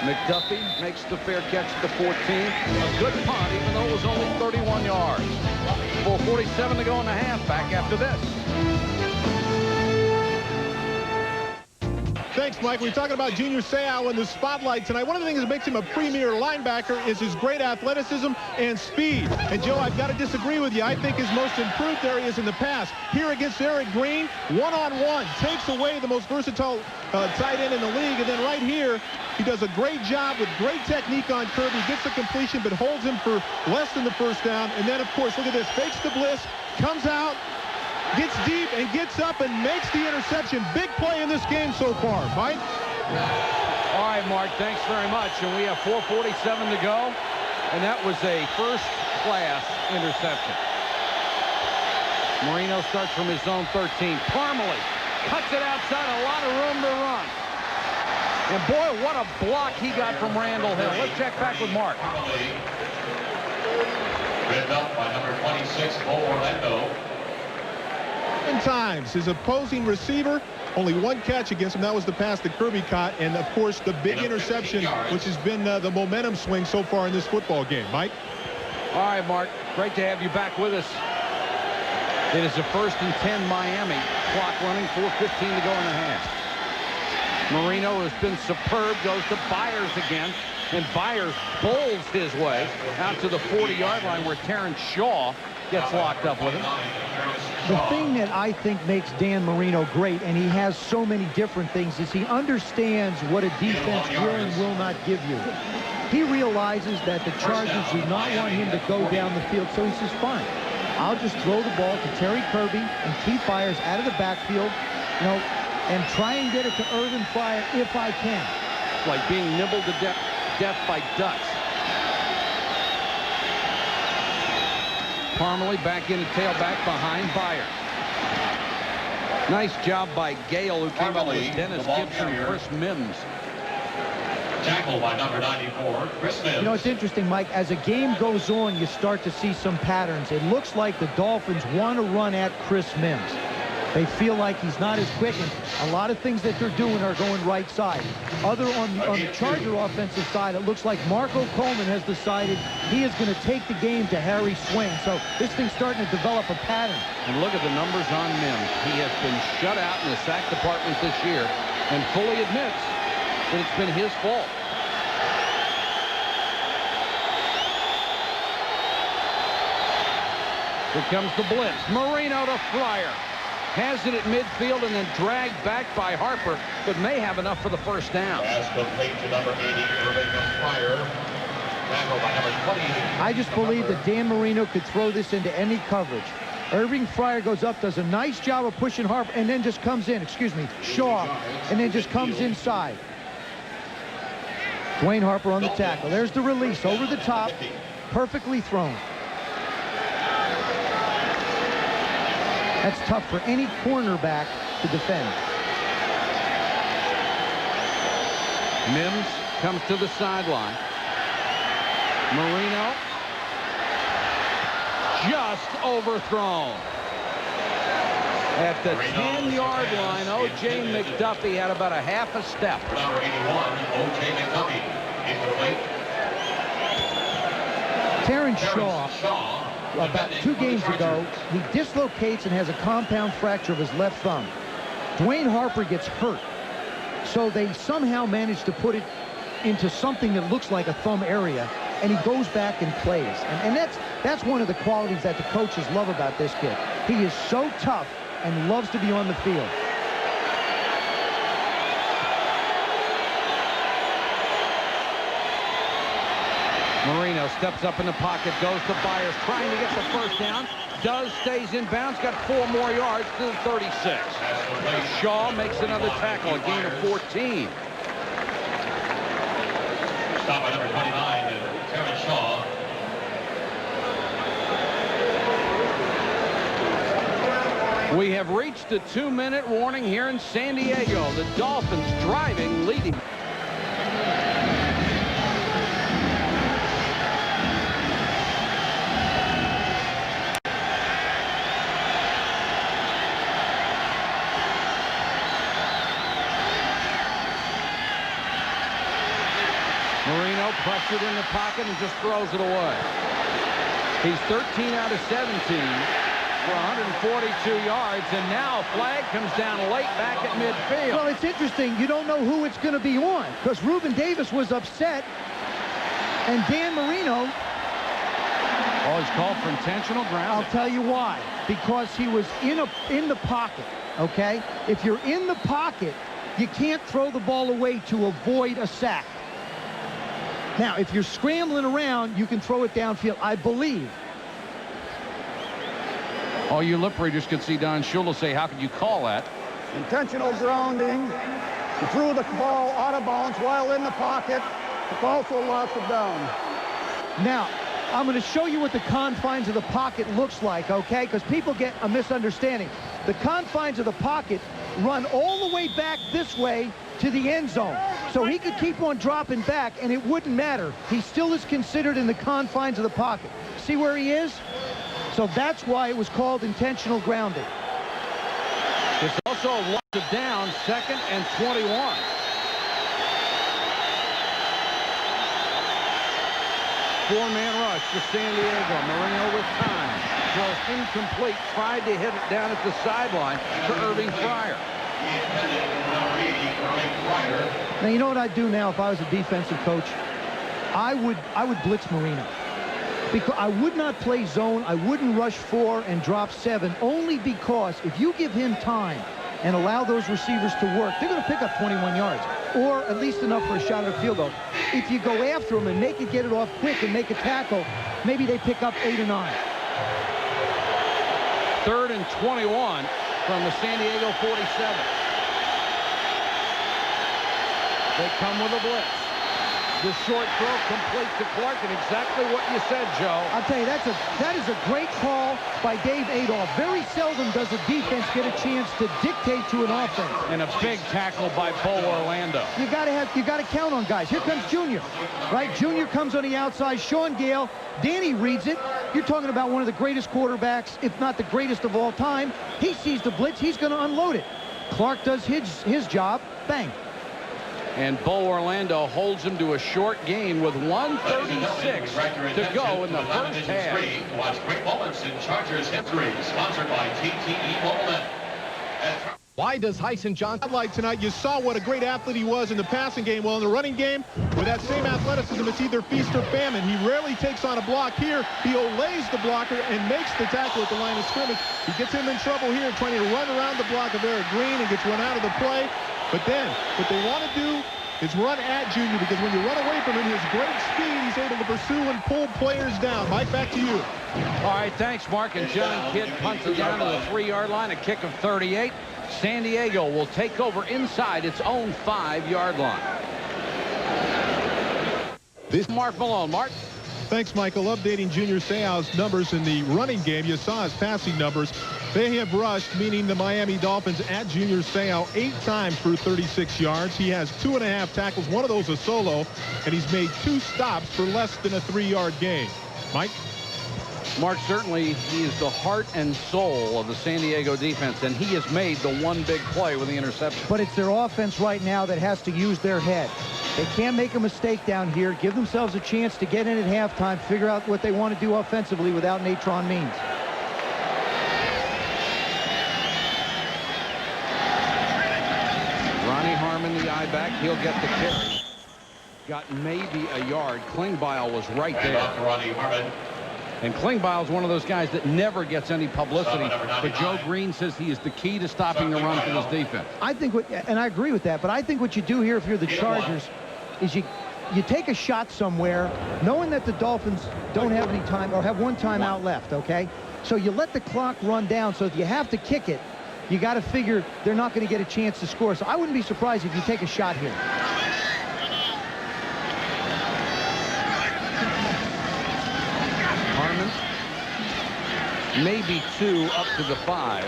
McDuffie makes the fair catch at the 14. A good punt, even though it was only 31 yards. 4:47 to go in the half. Back after this. Thanks, Mike. We're talking about Junior Seau in the spotlight tonight. One of the things that makes him a premier linebacker is his great athleticism and speed. And, Joe, I've got to disagree with you. I think his most improved areas in the past. Here against Eric Green, one-on-one, takes away the most versatile tight end in the league. And then right here, he does a great job with great technique on Kirby. Gets the completion, but holds him for less than the first down. And then, of course, look at this. Fakes the blitz, comes out, gets deep and gets up and makes the interception. Big play in this game so far. Mike? All right, Mark, thanks very much. And we have 4:47 to go. And that was a first-class interception. Marino starts from his own 13. Parmalee cuts it outside. A lot of room to run. And, boy, what a block he got from Randall Hill. Let's check back with Mark. Red belt by number 26, Bo Orlando. Times his opposing receiver, only one catch against him. That was the pass that Kirby caught, and of course the big interception, which has been the momentum swing so far in this football game. Mike? All right, Mark, great to have you back with us. It is a 1st and 10 Miami. Clock running, 4:15 to go in the half. Marino has been superb, goes to Byers again, and Byers bowls his way out to the 40-yard line where Terrence Shaw gets locked up with him. The thing that I think makes Dan Marino great, and he has so many different things, is he understands what a defense will and will not give you. He realizes that the Chargers do not want him to go down the field, so he says, fine, I'll just throw the ball to Terry Kirby and keep Byers out of the backfield, you know, and try and get it to Irvin Fryar if I can. It's like being nibbled to death by ducks. Parmalee back in the tailback behind Byers. Nice job by Gale, who came up with Dennis Gibson and Chris Mims. Tackle by number 94, Chris Mims. You know, it's interesting, Mike. As a game goes on, you start to see some patterns. It looks like the Dolphins want to run at Chris Mims. They feel like he's not as quick, and a lot of things that they're doing are going right side. On the Charger offensive side, it looks like Marco Coleman has decided he is going to take the game to Harry Swing. So this thing's starting to develop a pattern. And look at the numbers on Mims. He has been shut out in the sack department this year and fully admits that it's been his fault. Here comes the blitz. Marino to Fryar. Has it at midfield and then dragged back by Harper, but may have enough for the first down. Pass complete to number 80, Irving Fryar. Tackle by number 20. I just believe that Dan Marino could throw this into any coverage. Irving Fryar goes up, does a nice job of pushing Harper, and then just comes in, Shaw, and then just comes inside. Dwayne Harper on the tackle. There's the release over the top, perfectly thrown. That's tough for any cornerback to defend. Mims comes to the sideline. Marino just overthrown. At the 10-yard line, O.J. McDuffie had about a half a step. Number 81, O.J. McDuffie. Incomplete. Terrence Shaw, about 2 games ago, he dislocates and has a compound fracture of his left thumb. Dwayne Harper gets hurt, so they somehow managed to put it into something that looks like a thumb area, and he goes back and plays. And that's one of the qualities that the coaches love about this kid. He is so tough and loves to be on the field. Marino steps up in the pocket, goes to Byers, trying to get the first down. Stays in bounds, got 4 more yards to the 36. Shaw makes another tackle, a gain of 14. Stop by number 29, Terrence Shaw. We have reached the 2-minute warning here in San Diego. The Dolphins driving, leading. Pressured in the pocket and just throws it away. He's 13 out of 17 for 142 yards, and now a flag comes down late back at midfield. Well, it's interesting. You don't know who it's going to be on, because Reuben Davis was upset, and Dan Marino... Oh, he's called for intentional grounding. I'll tell you why. Because he was in the pocket, okay? If you're in the pocket, you can't throw the ball away to avoid a sack. Now, if you're scrambling around, you can throw it downfield, I believe. All you lip readers could see Don Shula say, how could you call that? Intentional grounding. He threw the ball out of bounds while in the pocket. It's also loss of down. Now, I'm going to show you what the confines of the pocket looks like, okay? Because people get a misunderstanding. The confines of the pocket run all the way back this way to the end zone. So he could keep on dropping back, and it wouldn't matter. He still is considered in the confines of the pocket. See where he is? So that's why it was called intentional grounding. It's also a loss of down, 2nd and 21. Four-man rush for San Diego. Marino with time. Throws incomplete. Tried to hit it down at the sideline for Irving Fryer. Now, you know what I'd do now if I was a defensive coach? I would blitz Marino. Because I would not play zone. I wouldn't rush 4 and drop 7, only because if you give him time and allow those receivers to work, they're going to pick up 21 yards, or at least enough for a shot at a field goal. If you go after them and make it get it off quick and make a tackle, maybe they pick up 8 or 9. 3rd and 21 from the San Diego 47. They come with a blitz. The short throw complete to Clark, and exactly what you said, Joe. I'll tell you, that is a great call by Dave Adolph. Very seldom does a defense get a chance to dictate to an offense. And a big tackle by Bo Orlando. You got to count on guys. Here comes Junior, right? Junior comes on the outside. Sean Gale, Danny reads it. You're talking about one of the greatest quarterbacks, if not the greatest of all time. He sees the blitz. He's going to unload it. Clark does his job. Bang. And Bo Orlando holds him to a short gain with 1:36 to go in the first half. Watch great moments in Chargers history, sponsored by TTE Mobile. Why does Hyson Johnson like tonight? You saw what a great athlete he was in the passing game. Well, in the running game, with that same athleticism, it's either feast or famine. He rarely takes on a block here. He olays the blocker and makes the tackle at the line of scrimmage. He gets him in trouble here, trying to run around the block of Eric Green and gets run out of the play. But then, what they want to do is run at Junior, because when you run away from him, his great speed, he's able to pursue and pull players down. Mike, back to you. All right, thanks, Mark. And John Kidd punts it down to the 3-yard line, a kick of 38. San Diego will take over inside its own 5-yard line. This Mark Malone. Mark. Thanks, Michael. Updating Junior Seau's numbers in the running game. You saw his passing numbers. They have rushed, meaning the Miami Dolphins, at Junior Seau 8 times for 36 yards. He has 2.5 tackles, one of those a solo, and he's made 2 stops for less than a 3-yard gain. Mike? Mark, certainly he is the heart and soul of the San Diego defense, and he has made the one big play with the interception. But it's their offense right now that has to use their head. They can't make a mistake down here, give themselves a chance to get in at halftime, figure out what they want to do offensively without Natron Means. Ronnie Harmon, the I-back, he'll get the carry. Got maybe a yard. Klingbeil was right there. Ronnie Harmon. And Klingbeil is one of those guys that never gets any publicity. But Joe Green says he is the key to stopping the run for this defense. I think, and I agree with that, but I think what you do here if you're the Chargers is you take a shot somewhere, knowing that the Dolphins don't have any time or have 1 timeout left, okay? So you let the clock run down, so if you have to kick it, you got to figure they're not going to get a chance to score. So I wouldn't be surprised if you take a shot here. Harmon, maybe 2 up to the 5.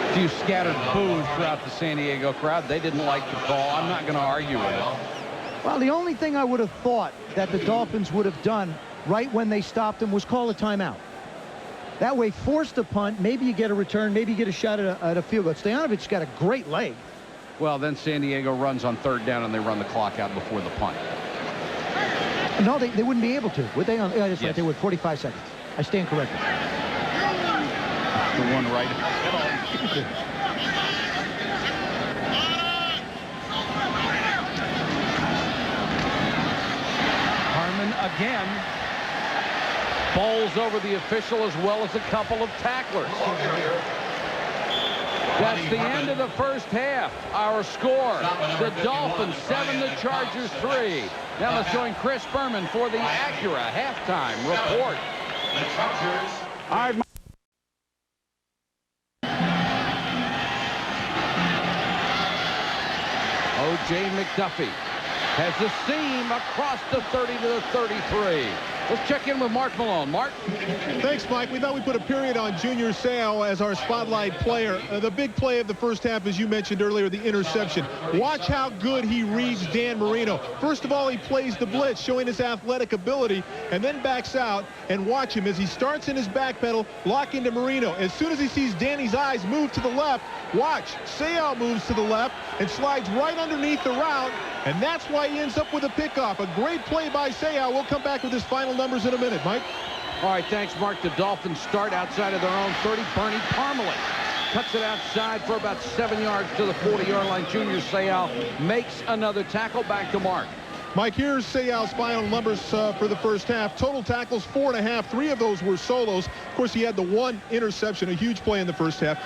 A few scattered boos throughout the San Diego crowd. They didn't like the call. I'm not going to argue with it. Well, the only thing I would have thought that the Dolphins would have done right when they stopped him was call a timeout. That way, force the punt. Maybe you get a return. Maybe you get a shot at a field goal. Stoyanovic's got a great leg. Well, then San Diego runs on 3rd down, and they run the clock out before the punt. No, they wouldn't be able to, would they? Oh, that's Yes. right, they would. 45 seconds. I stand corrected. The one right. Harmon again bowls over the official as well as a couple of tacklers. That's the end of the first half. Our score, the Dolphins 7, the Chargers 3. Now let's join Chris Berman for the Acura halftime report. The Chargers. All right. O.J. McDuffie has the seam across the 30 to the 33. Let's check in with Mark Malone. Mark? Thanks, Mike. We thought we'd put a period on Junior Seau as our spotlight player. The big play of the first half, as you mentioned earlier, the interception. Watch how good he reads Dan Marino. First of all, he plays the blitz, showing his athletic ability, and then backs out. And watch him as he starts in his back pedal, lock into Marino. As soon as he sees Danny's eyes move to the left, watch. Seau moves to the left and slides right underneath the route, and that's why he ends up with a pickoff. A great play by Seau. We'll come back with his final numbers in a minute, Mike. All right, thanks, Mark. The Dolphins start outside of their own 30. Bernie Parmalee cuts it outside for about 7 yards to the 40-yard line. Junior Seau makes another tackle. Back to Mark. Mike, here's Seau's final numbers for the first half. Total tackles, 4.5. 3 of those were solos. Of course, he had the 1 interception, a huge play in the first half.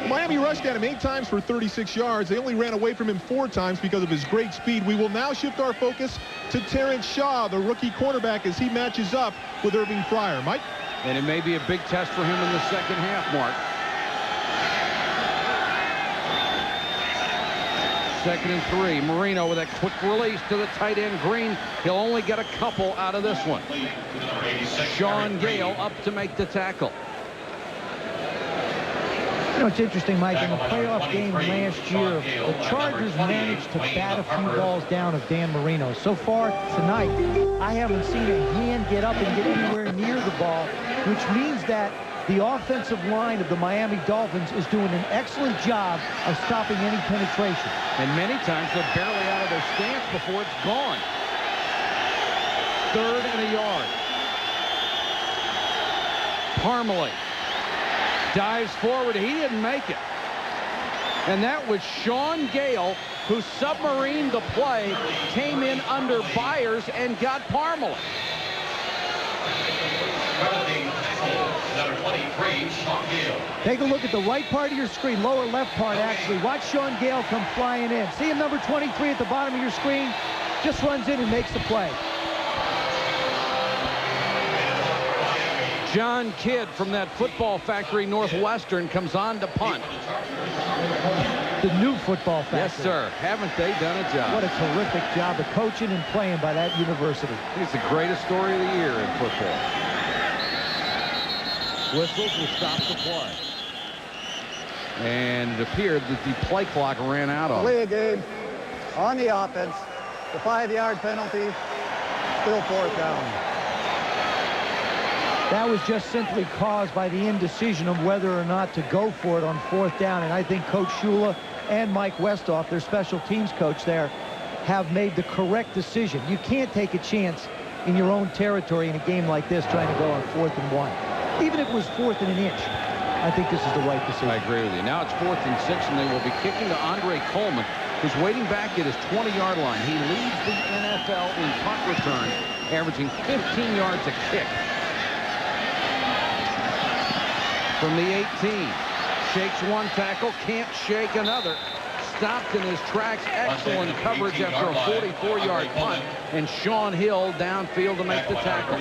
Miami rushed at him 8 times for 36 yards. They only ran away from him 4 times because of his great speed. We will now shift our focus to Terrence Shaw, the rookie cornerback, as he matches up with Irving Fryer. Mike? And it may be a big test for him in the second half, Mark. 2nd and 3. Marino with a quick release to the tight end Green. He'll only get a couple out of this one. Sean Gale up to make the tackle. You know, it's interesting, Mike, in the playoff game last year, the Chargers managed to bat a few balls down of Dan Marino. So far tonight, I haven't seen a hand get up and get anywhere near the ball, which means that the offensive line of the Miami Dolphins is doing an excellent job of stopping any penetration. And many times they're barely out of their stance before it's gone. 3rd and a yard. Parmalee dives forward. He didn't make it. And that was Sean Gale, who submarined the play, came in under Byers and got Parmalee. Number 23, Sean Gale. Take a look at the right part of your screen, lower left part actually. Watch Sean Gale come flying in. See him, number 23 at the bottom of your screen? Just runs in and makes the play. John Kidd from that football factory Northwestern comes on to punt. The new football factory. Yes, sir. Haven't they done a job? What a terrific job of coaching and playing by that university. I think it's the greatest story of the year in football. Whistles will stop the play. And it appeared that the play clock ran out on Play a game on the offense. The 5-yard penalty. Still 4th down. That was just simply caused by the indecision of whether or not to go for it on 4th down. And I think Coach Shula and Mike Westhoff, their special teams coach there, have made the correct decision. You can't take a chance in your own territory in a game like this trying to go on 4th and 1. Even if it was 4th and an inch, I think this is the right decision. I agree with you. Now it's 4th and 6, and they will be kicking to Andre Coleman, who's waiting back at his 20-yard line. He leads the NFL in punt return, averaging 15 yards a kick. From the 18, shakes one tackle, can't shake another. Stopped in his tracks. Excellent coverage after a 44-yard punt. And Sean Hill downfield to make the tackle.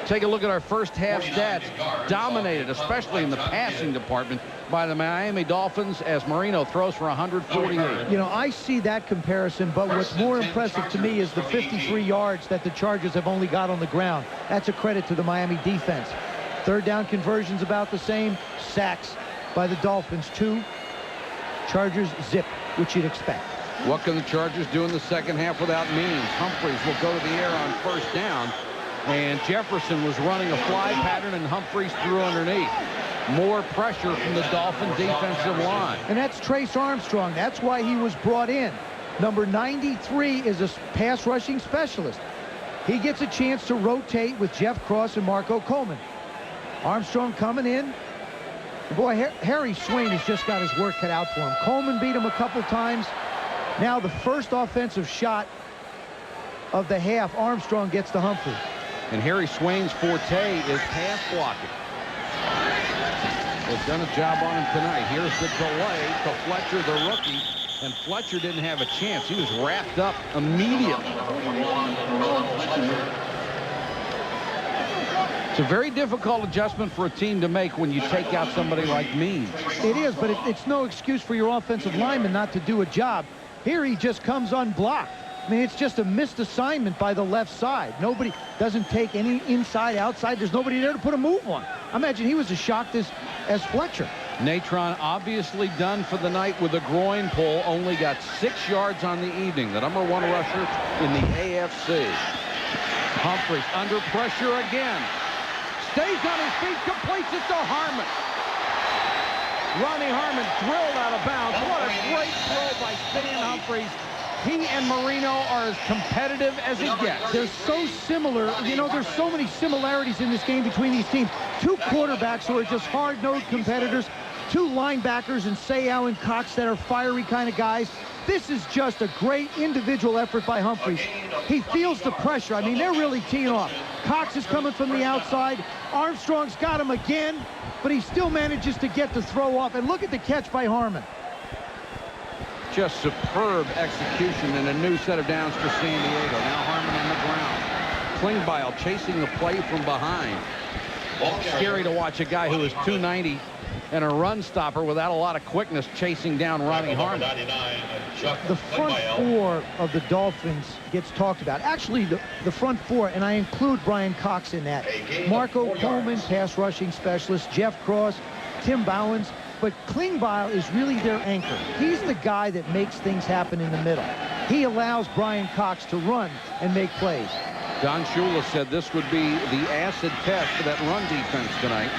Take a look at our first half stats. Dominated, especially in the passing department, by the Miami Dolphins as Marino throws for 148. You know, I see that comparison, but what's more impressive to me is the 53 yards that the Chargers have only got on the ground. That's a credit to the Miami defense. 3rd down conversions about the same. Sacks by the Dolphins, 2. Chargers zip, which you'd expect. What can the Chargers do in the second half without Means? Humphreys will go to the air on 1st down. And Jefferson was running a fly pattern, and Humphreys threw underneath. more pressure from the Dolphin defensive line. And that's Trace Armstrong. That's why he was brought in. Number 93 is a pass rushing specialist. He gets a chance to rotate with Jeff Cross and Marco Coleman. Armstrong coming in. Boy, Harry Swain has just got his work cut out for him. Coleman beat him a couple times. Now the first offensive shot of the half, Armstrong gets to Humphrey. And Harry Swain's forte is pass blocking. They've done a job on him tonight. Here's the delay to Fletcher, the rookie. And Fletcher didn't have a chance. He was wrapped up immediately. It's a very difficult adjustment for a team to make when you take out somebody like Means. It is, but it's no excuse for your offensive lineman not to do a job. Here he just comes unblocked. I mean, it's just a missed assignment by the left side. Nobody doesn't take any inside, outside. There's nobody there to put a move on. I imagine he was as shocked as Fletcher. Natron obviously done for the night with a groin pull. Only got 6 yards on the evening. The #1 rusher in the AFC. Humphreys under pressure again. Stays on his feet, completes it to Harmon. Ronnie Harmon drilled out of bounds. What a great throw by Stan Humphreys. He and Marino are as competitive as it gets. They're so similar. You know, there's so many similarities in this game between these teams. Two quarterbacks who are just hard-nosed competitors. Two linebackers in Sayal and Cox that are fiery kind of guys. This is just a great individual effort by Humphreys. He feels the pressure. I mean, they're really teeing off. Cox is coming from the outside. Armstrong's got him again, but he still manages to get the throw off. And look at the catch by Harmon. Just superb execution and a new set of downs for San Diego. Now Harmon on the ground. Klingbeil chasing the play from behind. Scary to watch a guy who is 290 and a run stopper without a lot of quickness chasing down Ronnie Harmon. The front four of the Dolphins gets talked about. Actually, the front four, and I include Brian Cox in that. Marco Coleman, pass rushing specialist. Jeff Cross, Tim Bowens. But Klingbeil is really their anchor. He's the guy that makes things happen in the middle. He allows Brian Cox to run and make plays. Don Shula said this would be the acid test for that run defense tonight.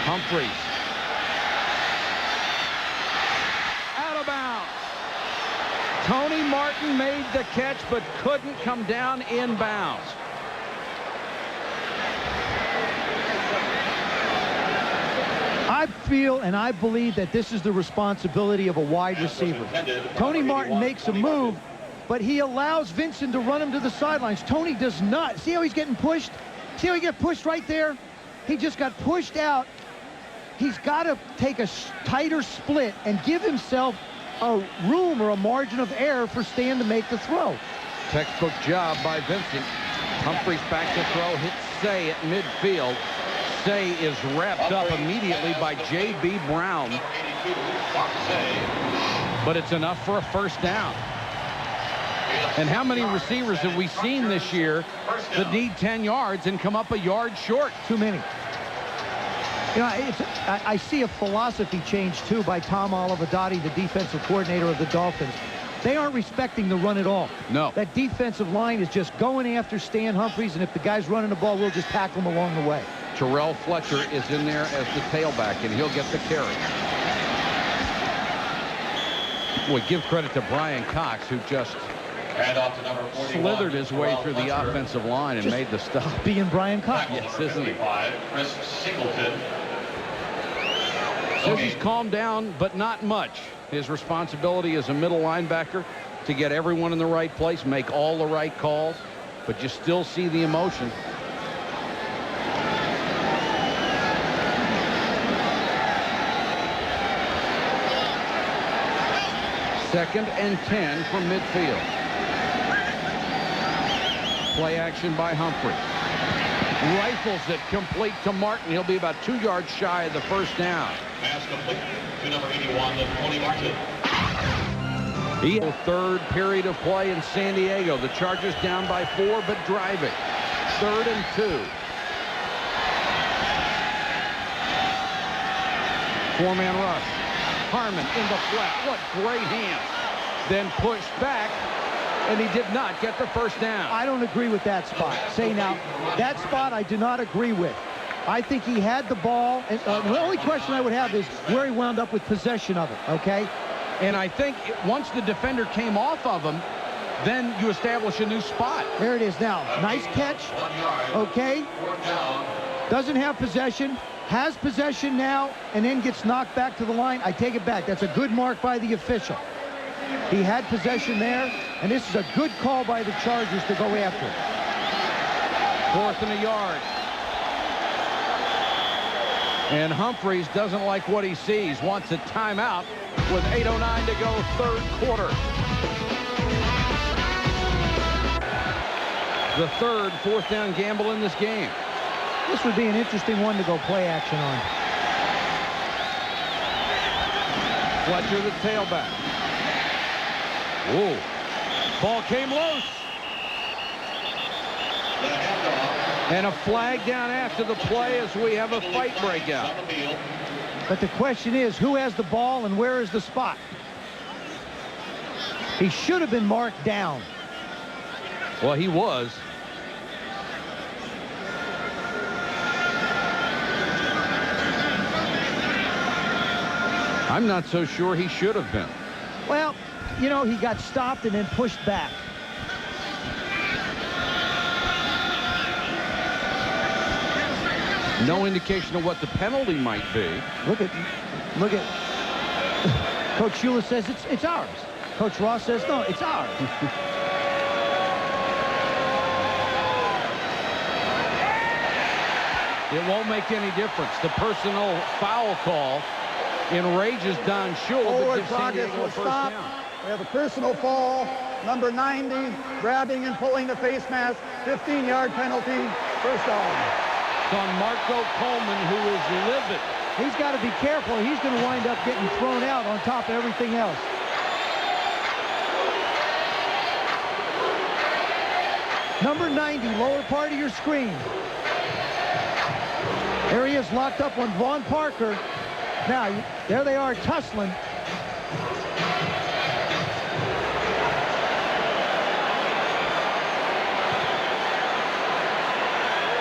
Humphreys. Out of bounds. Tony Martin made the catch but couldn't come down inbounds. I feel and I believe that this is the responsibility of a wide receiver. Tony Martin makes a move, but he allows Vincent to run him to the sidelines. Tony does not. See how he's getting pushed? See how he got pushed right there? He just got pushed out. He's got to take a tighter split and give himself a room or a margin of error for Stan to make the throw. Textbook job by Vincent. Humphreys back to throw, hits Say at midfield. Say is wrapped up immediately by J.B. Brown. But it's enough for a first down. And how many receivers have we seen this year that need 10 yards and come up a yard short? Too many. You know, I see a philosophy change, too, by Tom Olivadotti, the defensive coordinator of the Dolphins. They aren't respecting the run at all. No. That defensive line is just going after Stan Humphreys, and if the guy's running the ball, we'll just tackle him along the way. Terrell Fletcher is in there as the tailback, and he'll get the carry. Boy, give credit to Brian Cox, who just slithered his way through the offensive line and just made the stop. Being Brian Cox. Yes, isn't he? Says he's calmed down, but not much. His responsibility as a middle linebacker to get everyone in the right place, make all the right calls, but you still see the emotion. Second and 10 from midfield. Play action by Humphrey. Rifles it complete to Martin. He'll be about 2 yards shy of the first down. Pass complete to number 81, Tony Martin. Third period of play in San Diego. The Chargers down by 4, but driving. 3rd and 2. 4-man rush. Harmon in the flat. What great hands. Then pushed back, and he did not get the first down. I don't agree with that spot. Say now, that spot I do not agree with. I think he had the ball. And the only question I would have is where he wound up with possession of it, okay? And I think once the defender came off of him, then you establish a new spot. There it is now. Nice catch. Okay. Doesn't have possession. Has possession now, and then gets knocked back to the line. I take it back. That's a good mark by the official. He had possession there, and this is a good call by the Chargers to go after it. 4th and a yard. And Humphries doesn't like what he sees. Wants a timeout with 8:09 to go, 3rd quarter. The 3rd 4th down gamble in this game. This would be an interesting one to go play action on. Fletcher, the tailback. Whoa. Ball came loose. And a flag down after the play as we have a fight breakout. But the question is, who has the ball and where is the spot? He should have been marked down. Well, he was. I'm not so sure he should have been. Well, you know, he got stopped and then pushed back. No indication of what the penalty might be. Look at Coach Shula says it's ours. Coach Ross says no, it's ours. It won't make any difference. The personal foul call enrages Don Shula, but Forward gives San progress Diego a will first stop. down. We have a personal fall. Number 90, grabbing and pulling the face mask. 15-yard penalty. First down. It's on Marco Coleman, who is livid. He's got to be careful. He's going to wind up getting thrown out on top of everything else. Number 90, lower part of your screen. There he is, locked up on Vaughn Parker. Now, there they are tussling.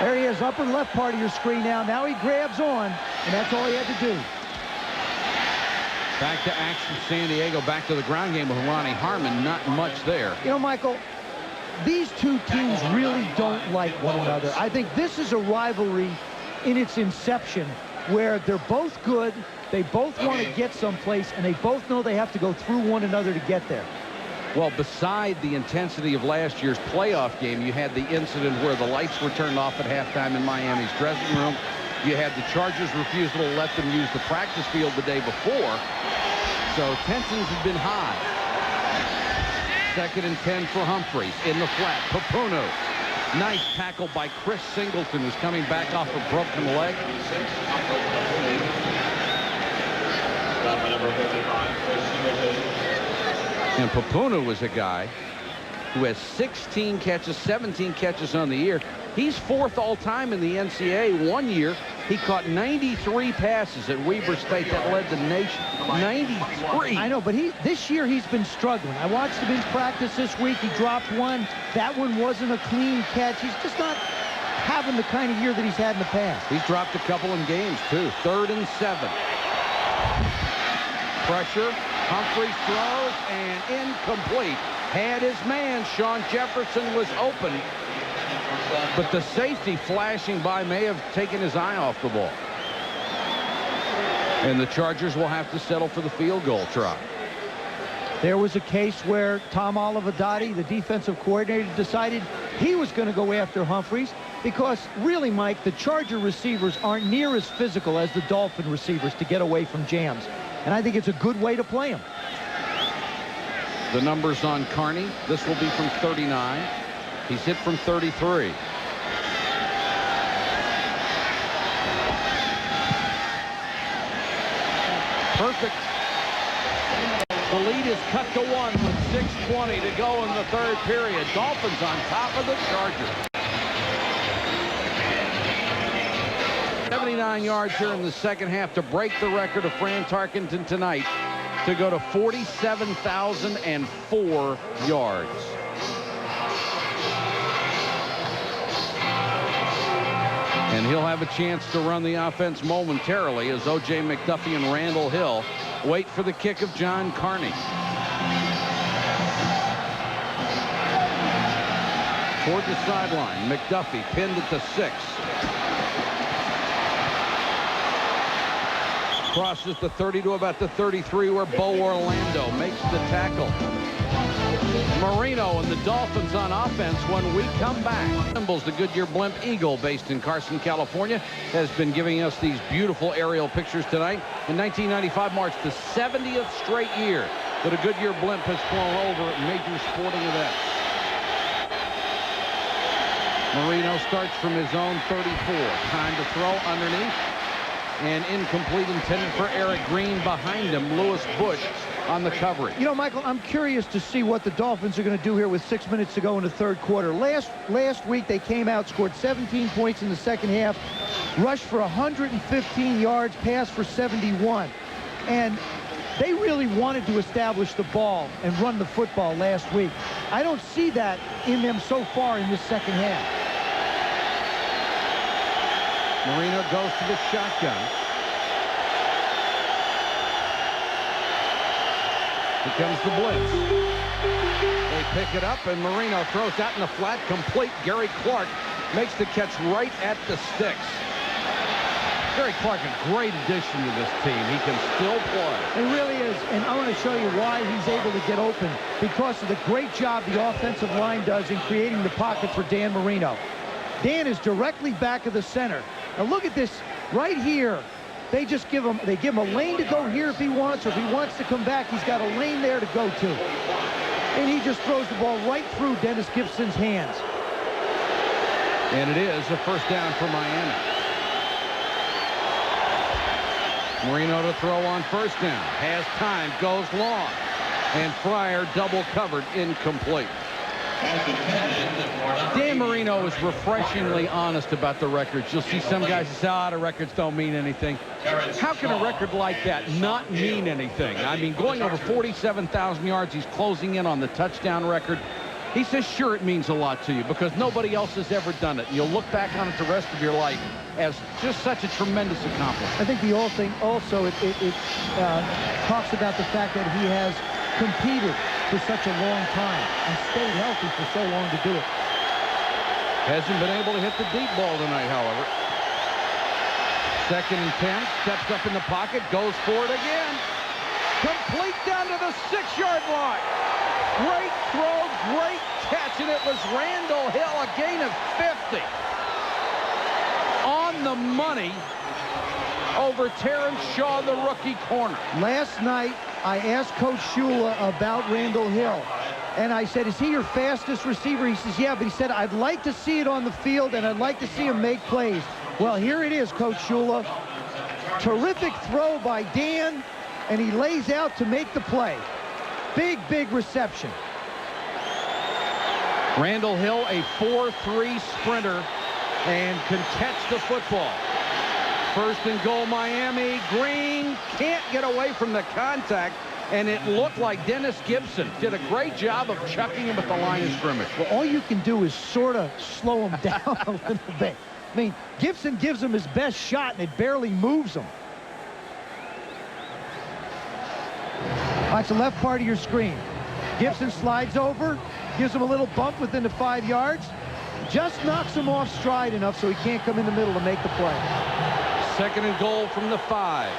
There he is, upper left part of your screen now. Now he grabs on, and that's all he had to do. Back to action, San Diego. Back to the ground game with Ronnie Harmon. Not much there. You know, Michael, these two teams really don't like one another. I think this is a rivalry in its inception where they're both good, they both want to get someplace, and they both know they have to go through one another to get there. Well, beside the intensity of last year's playoff game, you had the incident where the lights were turned off at halftime in Miami's dressing room. You had the Chargers' refusal to let them use the practice field the day before. So tensions have been high. 2nd and 10 for Humphries in the flat. Papuno. Nice tackle by Chris Singleton, who's coming back off a broken leg. And Papuno was a guy who has 16 catches, 17 catches on the year. He's 4th all-time in the NCAA. One year, he caught 93 passes at Weber State. That led the nation. 93. I know, but this year he's been struggling. I watched him in practice this week. He dropped one. That one wasn't a clean catch. He's just not having the kind of year that he's had in the past. He's dropped a couple in games, too. 3rd and 7. Pressure. Humphries throws and incomplete. Had his man. Sean Jefferson was open. But the safety flashing by may have taken his eye off the ball. And the Chargers will have to settle for the field goal try. There was a case where Tom Olivadotti, the defensive coordinator, decided he was going to go after Humphries because really, Mike, the Charger receivers aren't near as physical as the Dolphin receivers to get away from jams. And I think it's a good way to play him. The numbers on Carney. This will be from 39. He's hit from 33. Perfect. The lead is cut to 1 with 6:20 to go in the 3rd period. Dolphins on top of the Chargers. 79 yards here in the 2nd half to break the record of Fran Tarkenton tonight to go to 47,004 yards. And he'll have a chance to run the offense momentarily as O.J. McDuffie and Randall Hill wait for the kick of John Carney. Toward the sideline, McDuffie pinned at the 6. Crosses the 30 to about the 33 where Bo Orlando makes the tackle. Marino and the Dolphins on offense when we come back. The Goodyear Blimp Eagle, based in Carson, California, has been giving us these beautiful aerial pictures tonight. In 1995 marks the 70th straight year that a Goodyear Blimp has flown over major sporting events. Marino starts from his own 34. Time to throw underneath. And incomplete, intended for Eric Green. Behind him, Lewis Bush on the coverage. You know, Michael, I'm curious to see what the Dolphins are going to do here with 6 minutes to go in the third quarter. Last week, they came out, scored 17 points in the second half, rushed for 115 yards, passed for 71. And they really wanted to establish the ball and run the football last week. I don't see that in them so far in this second half. Marino goes to the shotgun. Here comes the blitz. They pick it up, and Marino throws out in the flat, complete. Gary Clark makes the catch right at the sticks. Gary Clark, a great addition to this team. He can still play. It really is, and I want to show you why he's able to get open, because of the great job the offensive line does in creating the pocket for Dan Marino. Dan is directly back of the center. Now look at this right here. They just give him a lane to go here if he wants, or if he wants to come back, he's got a lane there to go to. And he just throws the ball right through Dennis Gibson's hands. And it is a first down for Miami. Marino to throw on first down. Has time, goes long. And Fryer double covered, incomplete. Dan Marino is refreshingly honest about the records. You'll see some guys say, the records don't mean anything. How can a record like that not mean anything? I mean, going over 47,000 yards, he's closing in on the touchdown record. He says, sure, it means a lot to you because nobody else has ever done it. And you'll look back on it the rest of your life as just such a tremendous accomplishment. I think the whole thing also, it talks about the fact that he has competed for such a long time and stayed healthy for so long to do it. Hasn't been able to hit the deep ball tonight, however. 2nd and 10, steps up in the pocket, goes for it again. Complete down to the 6-yard line. Great throw, great catch, and it was Randall Hill, a gain of 50. On the money over Terrence Shaw, the rookie corner. Last night, I asked Coach Shula about Randall Hill, and I said, is he your fastest receiver? He says, yeah, but he said, I'd like to see it on the field, and I'd like to see him make plays. Well, here it is, Coach Shula. Terrific throw by Dan, and he lays out to make the play. Big, big reception. Randall Hill, a 4-3 sprinter, and can catch the football. 1st and goal, Miami. Green can't get away from the contact, and it looked like Dennis Gibson did a great job of chucking him at the line of scrimmage. Well, all you can do is sort of slow him down a little bit. I mean, Gibson gives him his best shot, and it barely moves him. All right, it's the left part of your screen. Gibson slides over, gives him a little bump within the 5 yards, just knocks him off stride enough so he can't come in the middle to make the play. 2nd and goal from the 5.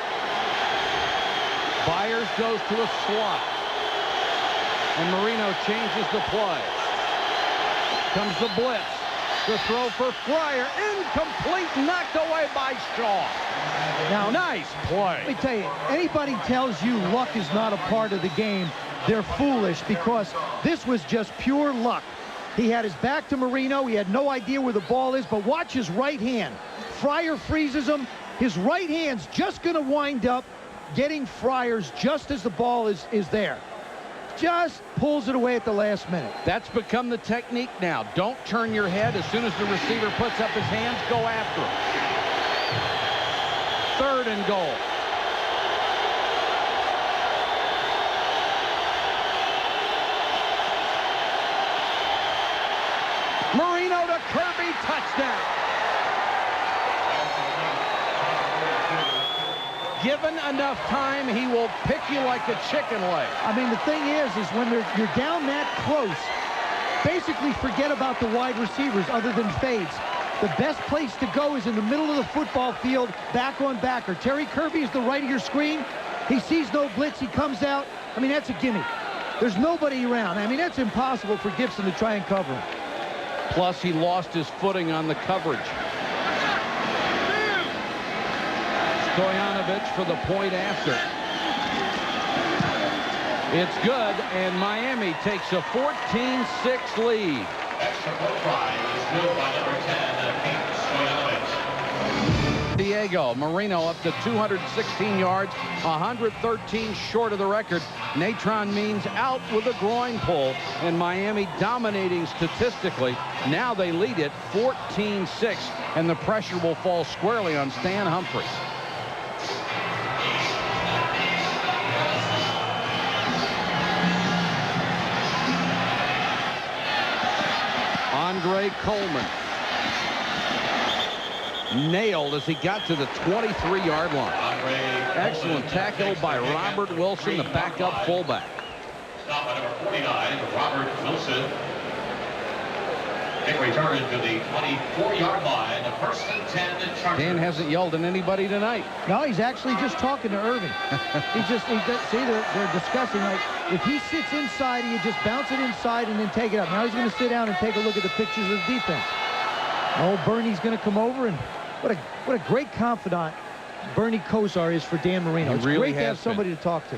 Byers goes to a slot. And Marino changes the play. Comes the blitz. The throw for Fryer. Incomplete. Knocked away by Shaw. Now, nice play. Let me tell you, anybody tells you luck is not a part of the game, they're foolish, because this was just pure luck. He had his back to Marino. He had no idea where the ball is, but watch his right hand. Fryer freezes him. His right hand's just going to wind up getting Fryer's just as the ball is there. Just pulls it away at the last minute. That's become the technique now. Don't turn your head. As soon as the receiver puts up his hands, go after him. 3rd and goal. Marino to Kirby, touchdown. given enough time, he will pick you like a chicken leg. I mean, the thing is when you're down that close, basically forget about the wide receivers other than fades. The best place to go is in the middle of the football field, back on backer. Terry Kirby is the right of your screen. He sees no blitz. He comes out. I mean, that's a gimme. There's nobody around. I mean, that's impossible for Gibson to try and cover him. Plus, he lost his footing on the coverage. Stoyanovich for the point after. It's good, and Miami takes a 14-6 lead. Extra point try is good by number 10, Pete Stoyanovich. Diego Marino up to 216 yards, 113 short of the record. Natron Means out with a groin pull, and Miami dominating statistically. Now they lead it 14-6, and the pressure will fall squarely on Stan Humphries. Andre Coleman nailed as he got to the 23-yard line. Excellent tackle by Robert Wilson, the backup fullback. Stop by number 49, Robert Wilson. Big return to the 24-yard line. The first and 10 in Chargers. Dan hasn't yelled at anybody tonight. No, he's actually just talking to Irvin. See, they're discussing, like, if he sits inside, he just bounce it inside and then take it up. Now he's going to sit down and take a look at the pictures of the defense. Oh, Bernie's going to come over, and what a great confidant Bernie Kosar is for Dan Marino. It's really great to have somebody to talk to.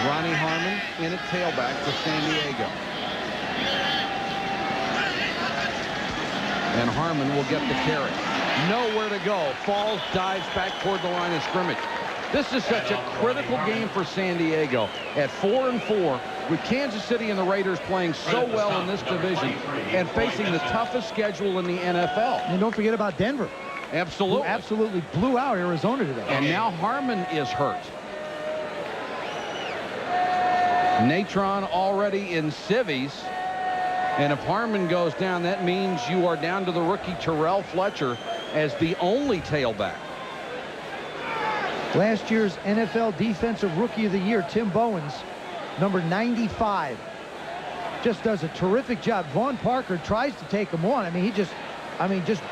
Ronnie Harmon in at tailback for San Diego. And Harmon will get the carry. Nowhere to go. Falls, dives back toward the line of scrimmage. This is such a critical game for San Diego at 4-4, with Kansas City and the Raiders playing so well in this division and facing the toughest schedule in the NFL. And don't forget about Denver. Absolutely. Who absolutely blew out Arizona today. And now Harmon is hurt. Natron already in civvies. And if Harmon goes down, that means you are down to the rookie Terrell Fletcher as the only tailback. Last year's NFL Defensive Rookie of the Year, Tim Bowens, number 95, just does a terrific job. Vaughn Parker tries to take him on. I mean, he just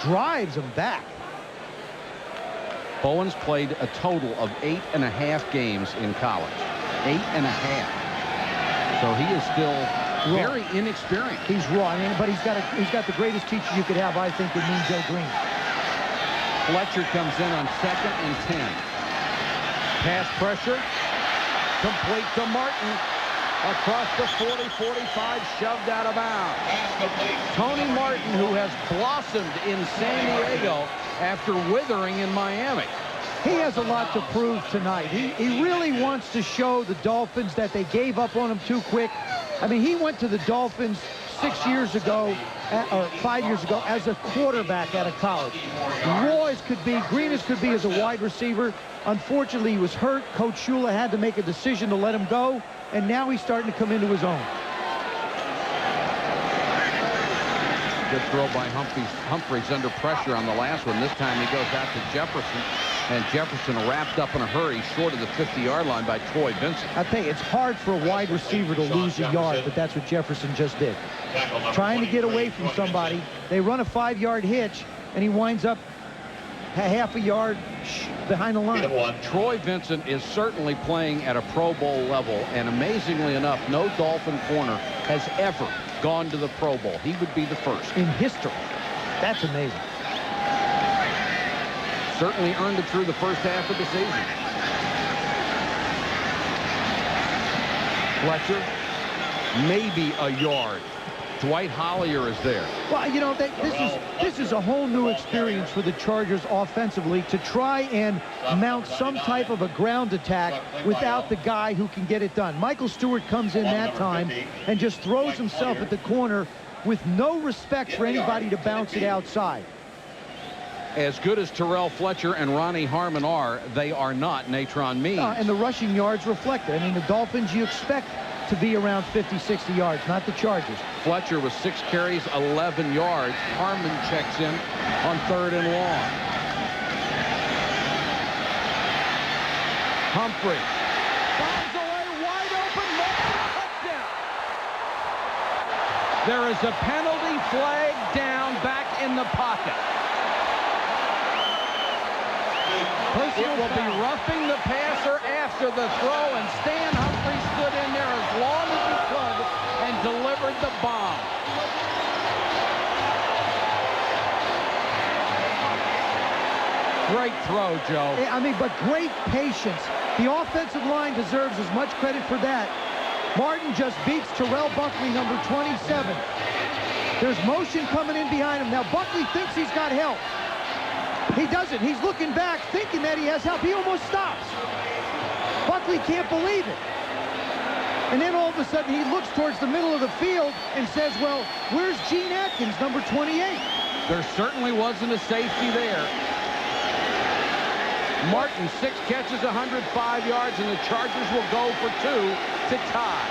drives him back. Bowens played a total of 8.5 games in college. 8.5. So he is still very inexperienced. He's raw, I mean, but he's got the greatest teacher you could have, I think, in Mean Joe Green. Fletcher comes in on 2nd and 10. Pass pressure, complete to Martin. Across the 40-45, shoved out of bounds. Tony Martin, who has blossomed in San Diego after withering in Miami. He has a lot to prove tonight. He really wants to show the Dolphins that they gave up on him too quick. I mean, he went to the Dolphins 6 years ago, or 5 years ago, as a quarterback out of college. Raw as could be, green as could be as a wide receiver. Unfortunately, he was hurt. Coach Shula had to make a decision to let him go, and now he's starting to come into his own. Good throw by Humphries under pressure on the last one. This time he goes out to Jefferson, and Jefferson wrapped up in a hurry short of the 50-yard line by Troy Vincent. I tell you, it's hard for a wide receiver to lose a yard, but that's what Jefferson just did. Trying to get away from somebody. They run a 5-yard hitch, and he winds up a half a yard behind the line. Troy Vincent is certainly playing at a Pro Bowl level, and amazingly enough, no Dolphin corner has ever gone to the Pro Bowl. He would be the first in history. That's amazing. Certainly earned it through the first half of the season. Fletcher, maybe a yard. Dwight Hollier is there. Well, you know, this is a whole new experience for the Chargers offensively to try and mount some type of a ground attack without the guy who can get it done. Michael Stewart comes in that time and just throws himself at the corner with no respect for anybody to bounce it outside. As good as Terrell Fletcher and Ronnie Harmon are, they are not Natron Means. And the rushing yards reflect it. I mean, the Dolphins, you expect to be around 50, 60 yards, not the Chargers. Fletcher with 6 carries, 11 yards. Harmon checks in on 3rd and long. Humphrey bombs away wide open. Touchdown. There is a penalty flag down back in the pocket. It will be roughing the passer after the throw, and Stan Humphrey stood in there as long as he could and delivered the bomb. Great throw, Joe. I mean, but great patience. The offensive line deserves as much credit for that. Martin just beats Terrell Buckley, number 27. There's motion coming in behind him. Now, Buckley thinks he's got help. He doesn't. He's looking back, thinking that he has help. He almost stops. Buckley can't believe it. And then all of a sudden, he looks towards the middle of the field and says, well, where's Gene Atkins, number 28? There certainly wasn't a safety there. Martin, 6 catches, 105 yards, and the Chargers will go for 2 to tie.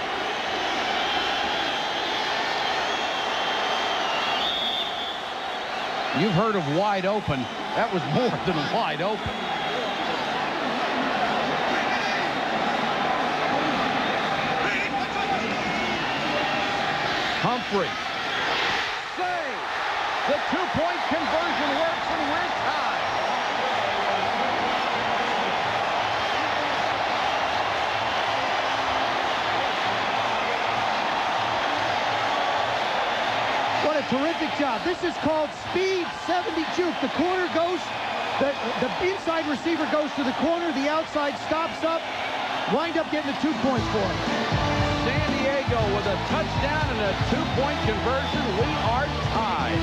You've heard of wide open. That was more than wide open. Humphrey. Save. The 2-point conversion works, and we're tied. What a terrific job. This is called speed 70 juke. The corner goes, the inside receiver goes to the corner, the outside stops up, wind up getting the 2 points for him. San Diego with a touchdown and a 2-point conversion. We are tied.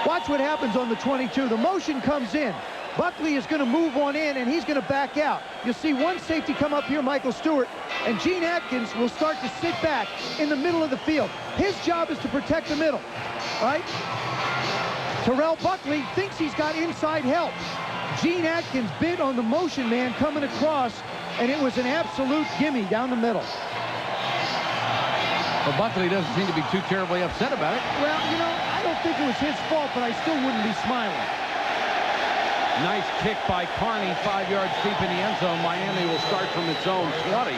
Watch what happens on the 22. The motion comes in. Buckley is going to move on in, and he's going to back out. You'll see one safety come up here, Michael Stewart, and Gene Atkins will start to sit back in the middle of the field. His job is to protect the middle, all right? Terrell Buckley thinks he's got inside help. Gene Atkins bid on the motion man coming across, and it was an absolute gimme down the middle. Well, Buckley doesn't seem to be too terribly upset about it. Well, you know, I don't think it was his fault, but I still wouldn't be smiling. Nice kick by Carney, 5 yards deep in the end zone. Miami will start from its own 20.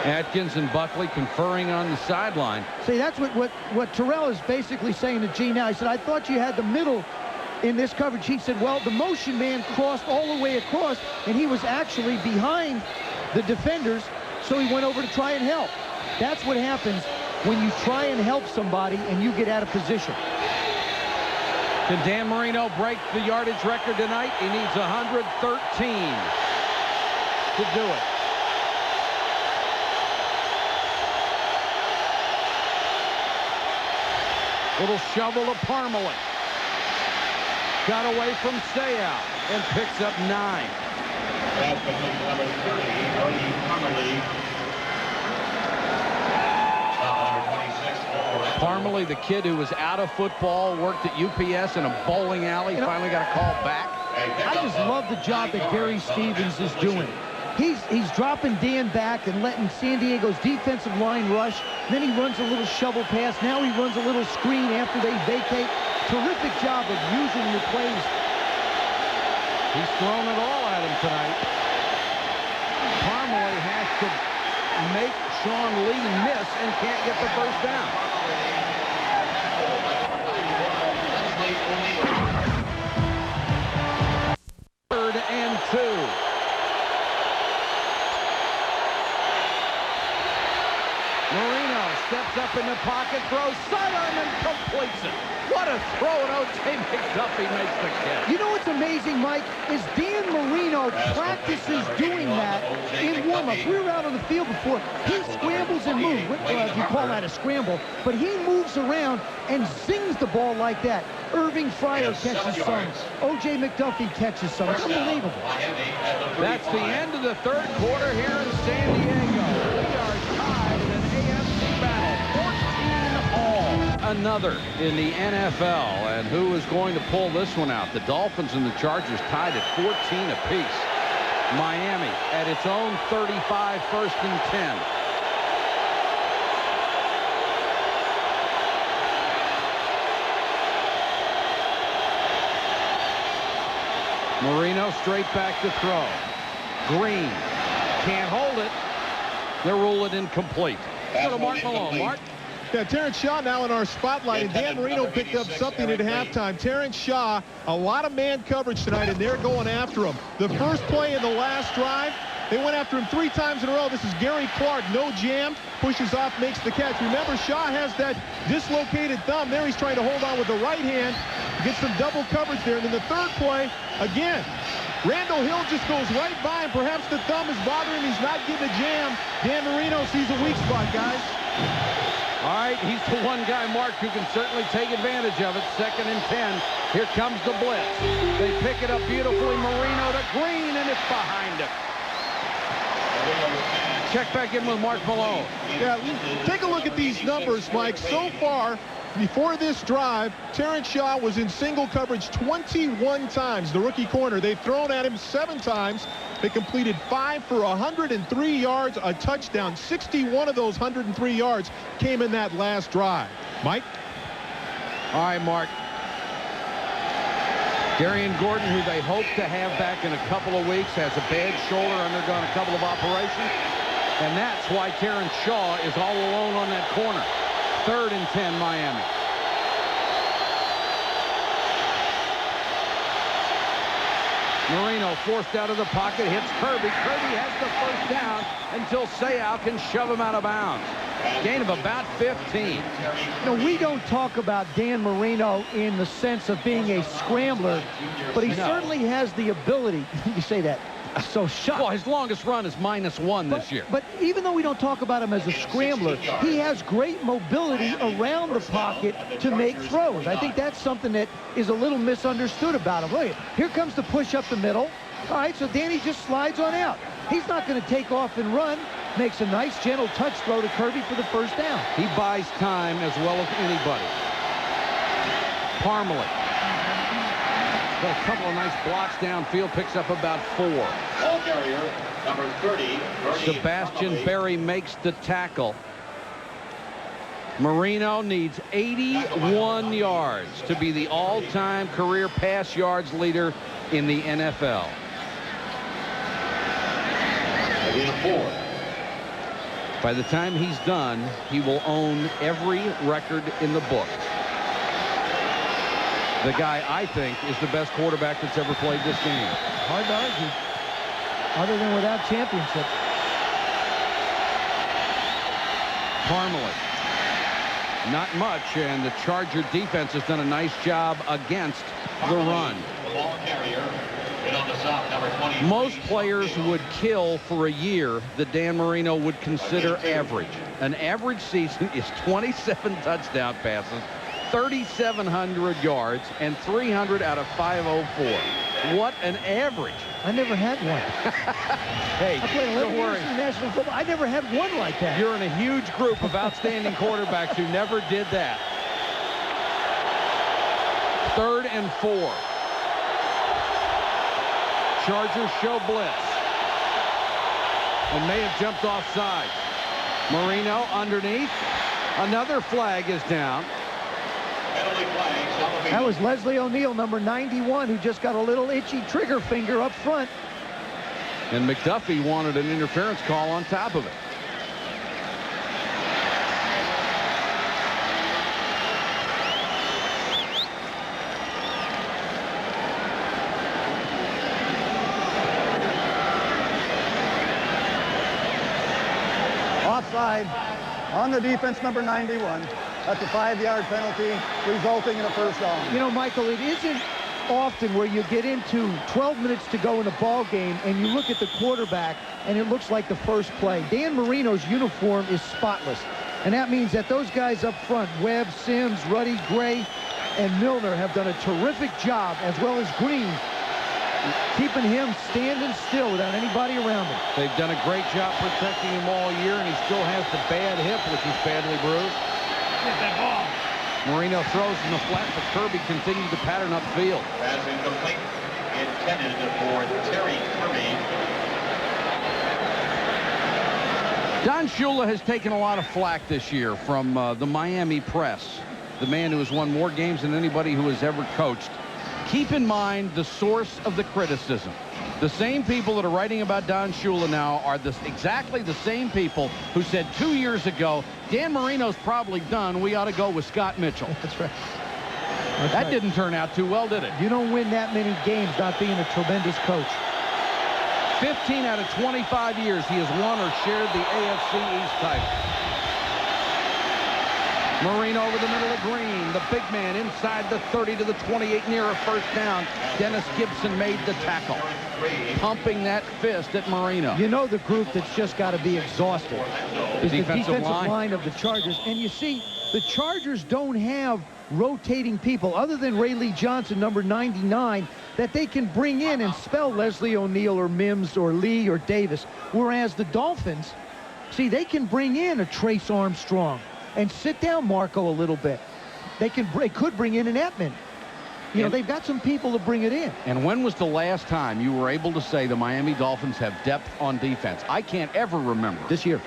Atkins and Buckley conferring on the sideline. See, that's what Terrell is basically saying to Gene now. He said, I thought you had the middle in this coverage. He said, well, the motion man crossed all the way across, and he was actually behind the defenders, so he went over to try and help. That's what happens when you try and help somebody and you get out of position. Can Dan Marino break the yardage record tonight? He needs 113 to do it. Little shovel to Parmalee. Got away from Stayout and picks up 9. That's number 30, Parmalee. Parmalee, the kid who was out of football, worked at UPS in a bowling alley, finally got a call back. I just love the job that Gary Stevens is doing. He's dropping Dan back and letting San Diego's defensive line rush. Then he runs a little shovel pass. Now he runs a little screen after they vacate. Terrific job of using your plays. He's thrown it all at him tonight. Parmalee has to make Sean Lee miss and can't get the first down. Third and 2. Marino steps up in the pocket, throws sidearm and completes it. What a throw, and O.J. McDuffie makes the catch. You know what's amazing, Mike, is Dan Marino practices doing that in warm-up. We were out on the field before. He scrambles and moves. If you call that a scramble, but he moves around and zings the ball like that. Irving Fryer catches some. O.J. McDuffie catches some. It's unbelievable. That's the end of the third quarter here in San Diego. We are tied in an AFC battle, 14 all. Another in the NFL, and who is going to pull this one out? The Dolphins and the Chargers tied at 14 apiece. Miami at its own 35, 1st and 10. Marino straight back to throw. Green can't hold it. They'll rule it incomplete. Go to Mark Malone. Mark. Yeah, Terrence Shaw now in our spotlight, and Dan Marino picked up something at halftime. Terrence Shaw, a lot of man coverage tonight, and they're going after him. The first play in the last drive, they went after him 3 times in a row. This is Gary Clark, no jam, pushes off, makes the catch. Remember, Shaw has that dislocated thumb. There he's trying to hold on with the right hand, get some double coverage there. And then the third play, again, Randall Hill just goes right by him. Perhaps the thumb is bothering him. He's not getting a jam. Dan Marino sees a weak spot, guys. All right, he's the one guy, Mark, who can certainly take advantage of it. 2nd and 10. Here comes the blitz. They pick it up beautifully. Marino to Green, and it's behind him. Check back in with Mark Malone. Yeah, take a look at these numbers, Mike. So far, before this drive, Terrence Shaw was in single coverage 21 times, the rookie corner. They've thrown at him 7 times. They completed 5 for 103 yards, a touchdown. 61 of those 103 yards came in that last drive. Mike? All right, Mark. Darian Gordon, who they hope to have back in a couple of weeks, has a bad shoulder, undergone a couple of operations. And that's why Terrence Shaw is all alone on that corner. 3rd and 10, Miami. Marino forced out of the pocket, hits Kirby. Kirby has the 1st down until Sayal can shove him out of bounds. Gain of about 15. You know, we don't talk about Dan Marino in the sense of being a scrambler, but he certainly has the ability. You say that so shocked. Well, his longest run is -1 this year. But even though we don't talk about him as a scrambler, he has great mobility around the pocket to make throws. I think that's something that is a little misunderstood about him. Look, here comes the push up the middle. All right, so Danny just slides on out. He's not going to take off and run. Makes a nice, gentle touch throw to Kirby for the 1st down. He buys time as well as anybody. Parmalee. Got a couple of nice blocks downfield, picks up about 4. Ball carrier, number 30. Sebastian Berry makes the tackle. Marino needs 81 yards to be the all-time career pass yards leader in the NFL. Again, 4. By the time he's done, he will own every record in the book. The guy, I think, is the best quarterback that's ever played this game. Hard to argue. Other than without championship. Parmalee. Not much, and the Charger defense has done a nice job against the run. The ball carrier. On the stop, number 20. Most players would kill for a year that Dan Marino would consider average. An average season is 27 touchdown passes, 3,700 yards, and 300 out of 504. What an average. I never had one. Hey, I played 11 don't worry. years in national football. I never had one like that. You're in a huge group of outstanding quarterbacks who never did that. 3rd and 4. Chargers show blitz. And may have jumped offside. Marino underneath. Another flag is down. That was Leslie O'Neal, number 91, who just got a little itchy trigger finger up front. And McDuffie wanted an interference call on top of it. Offside on the defense, number 91. That's a 5-yard penalty, resulting in a 1st down. You know, Michael, it isn't often where you get into 12 minutes to go in a ball game and you look at the quarterback and it looks like the first play. Dan Marino's uniform is spotless. And that means that those guys up front, Webb, Sims, Ruddy, Gray, and Milner have done a terrific job, as well as Green, keeping him standing still without anybody around him. They've done a great job protecting him all year, and he still has the bad hip, which is badly bruised. Marino throws in the flat, but Kirby continues to pattern upfield. Pass incomplete. Intended for Terry Kirby. Don Shula has taken a lot of flack this year from the Miami press, the man who has won more games than anybody who has ever coached. Keep in mind the source of the criticism. The same people that are writing about Don Shula now are exactly the same people who said 2 years ago, Dan Marino's probably done. We ought to go with Scott Mitchell. That's right. That didn't turn out too well, did it? You don't win that many games not being a tremendous coach. 15 out of 25 years he has won or shared the AFC East title. Marino over the middle of Green. The big man inside the 30 to the 28 near a first down. Dennis Gibson made the tackle. Pumping that fist at Marino. You know the group that's just got to be exhausted is the defensive line of the Chargers. And you see, the Chargers don't have rotating people other than Ray Lee Johnson, number 99, that they can bring in and spell Leslie O'Neal or Mims or Lee or Davis. Whereas the Dolphins, see, they can bring in a Trace Armstrong and sit down Marco a little bit. They could bring in an Etman. You know, they've got some people to bring it in. And when was the last time you were able to say the Miami Dolphins have depth on defense? I can't ever remember. This year.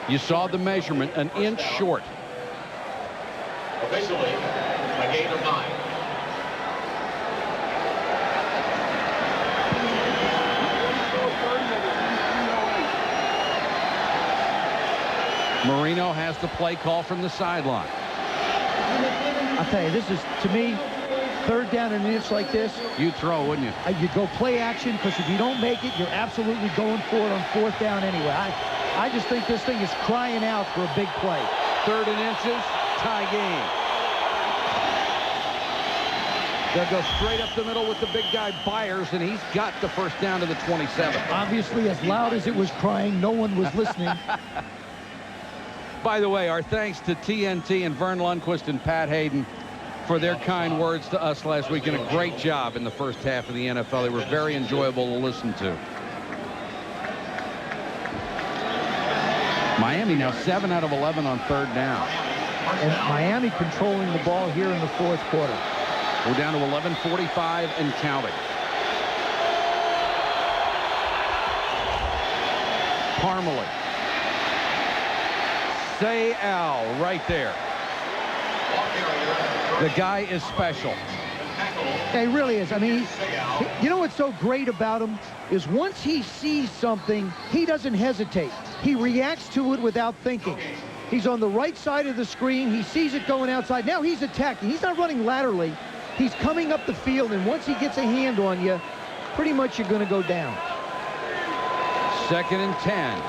You saw the measurement, an inch short. Officially, a gain of 9. Marino has the play call from the sideline. I'll tell you, this is, to me, third down and an inch like this. You'd throw, wouldn't you? You go play action, because if you don't make it, you're absolutely going for it on fourth down anyway. I just think this thing is crying out for a big play. 3rd and inches, tie game. They'll go straight up the middle with the big guy Byers, and he's got the first down to the 27. Obviously, as loud as it was crying, no one was listening. By the way, our thanks to TNT and Vern Lundquist and Pat Hayden for their kind words to us last week, and a great job in the first half of the NFL. They were very enjoyable to listen to. Miami now 7 out of 11 on 3rd down. And Miami controlling the ball here in the 4th quarter. We're down to 11:45 and counting. Parmalee. Say Al right there. The guy is special. Yeah, he really is. I mean, you know what's so great about him is once he sees something, he doesn't hesitate. He reacts to it without thinking. He's on the right side of the screen. He sees it going outside. Now he's attacking. He's not running laterally. He's coming up the field, and once he gets a hand on you, pretty much you're going to go down. 2nd and 10.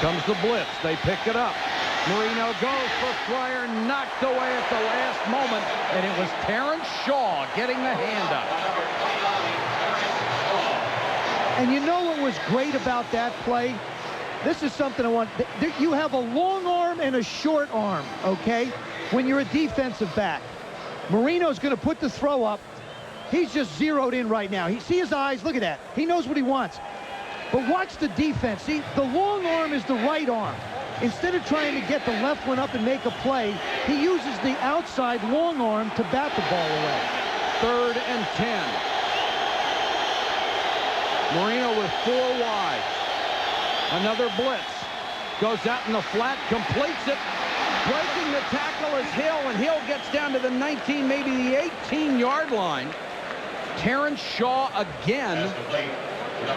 Comes the blitz. They pick it up. Marino goes for Fryer, knocked away at the last moment, and it was Terrence Shaw getting the hand up. And you know what was great about that play? This is something I want. You have a long arm and a short arm, okay? When you're a defensive back. Marino's going to put the throw up. He's just zeroed in right now. See his eyes? Look at that. He knows what he wants. But watch the defense. See, the long arm is the right arm. Instead of trying to get the left one up and make a play, he uses the outside long arm to bat the ball away. 3rd and 10. Marino with 4 wide. Another blitz. Goes out in the flat, completes it. Breaking the tackle is Hill, and Hill gets down to the 19, maybe the 18-yard line. Terrence Shaw again,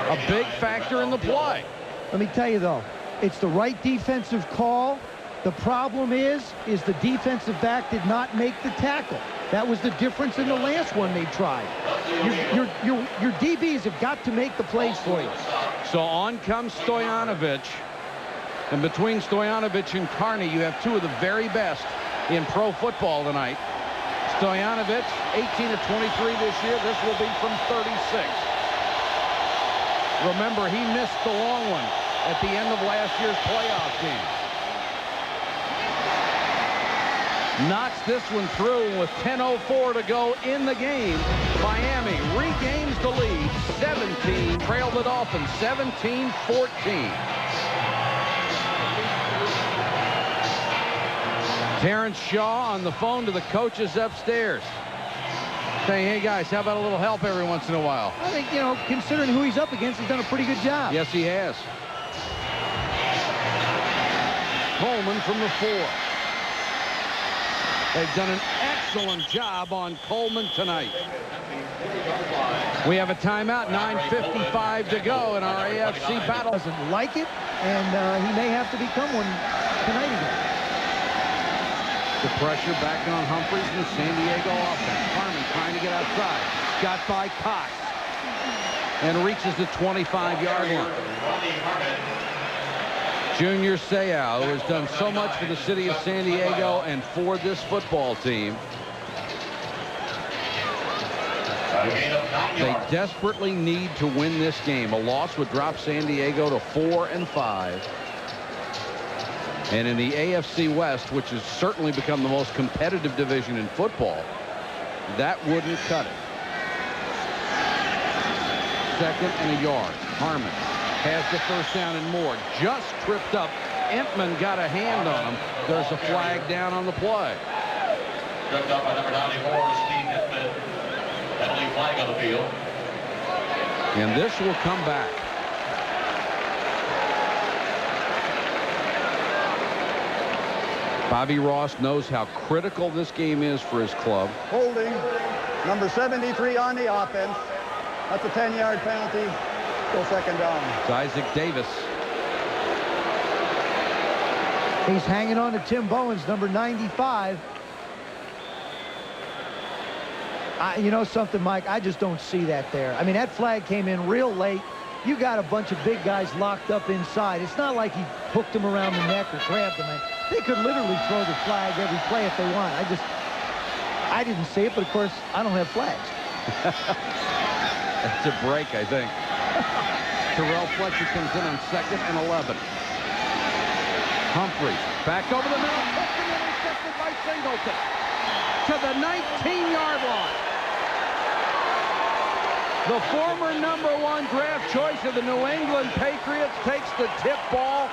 a big factor in the play. Let me tell you, though, it's the right defensive call. The problem is the defensive back did not make the tackle. That was the difference in the last one they tried. Your DBs have got to make the plays for you. So on comes Stojanovic. And between Stojanovic and Carney, you have 2 of the very best in pro football tonight. Stojanovic, 18 of 23 this year. This will be from 36. Remember, he missed the long one at the end of last year's playoff game. Knocks this one through with 10:04 to go in the game. Miami regains the lead. 17, trail the Dolphins 17-14. Terrence Shaw on the phone to the coaches upstairs, saying, hey, guys, how about a little help every once in a while? I think, you know, considering who he's up against, he's done a pretty good job. Yes, he has. Coleman from the 4. They've done an excellent job on Coleman tonight. We have a timeout, 9:55 to go in our AFC battle. Doesn't like it, and he may have to become one tonight again. The pressure back on Humphreys in the San Diego offense. Harmon trying to get outside. Got by Cox. And reaches the 25-yard line. Junior Seau, who has done so much for the city of San Diego and for this football team. They desperately need to win this game. A loss would drop San Diego to 4-5. And in the AFC West, which has certainly become the most competitive division in football, that wouldn't cut it. 2nd and a yard. Harmon has the first down and more. Just tripped up. Entman got a hand on him. There's a flag down on the play. Tripped up by number 94, Steve Entman. Penalty flag on the field. And this will come back. Bobby Ross knows how critical this game is for his club. Holding number 73 on the offense. That's a 10-yard penalty. Still 2nd down. It's Isaac Davis. He's hanging on to Tim Bowens, number 95. You know something, Mike? I just don't see that there. I mean, that flag came in real late. You got a bunch of big guys locked up inside. It's not like he hooked them around the neck or grabbed them. They could literally throw the flag every play if they want. I didn't see it, but of course, I don't have flags. That's a break, I think. Terrell Fletcher comes in on 2nd and 11. Humphreys back over the middle. Intercepted by Singleton to the 19-yard line. The former #1 draft choice of the New England Patriots takes the tip ball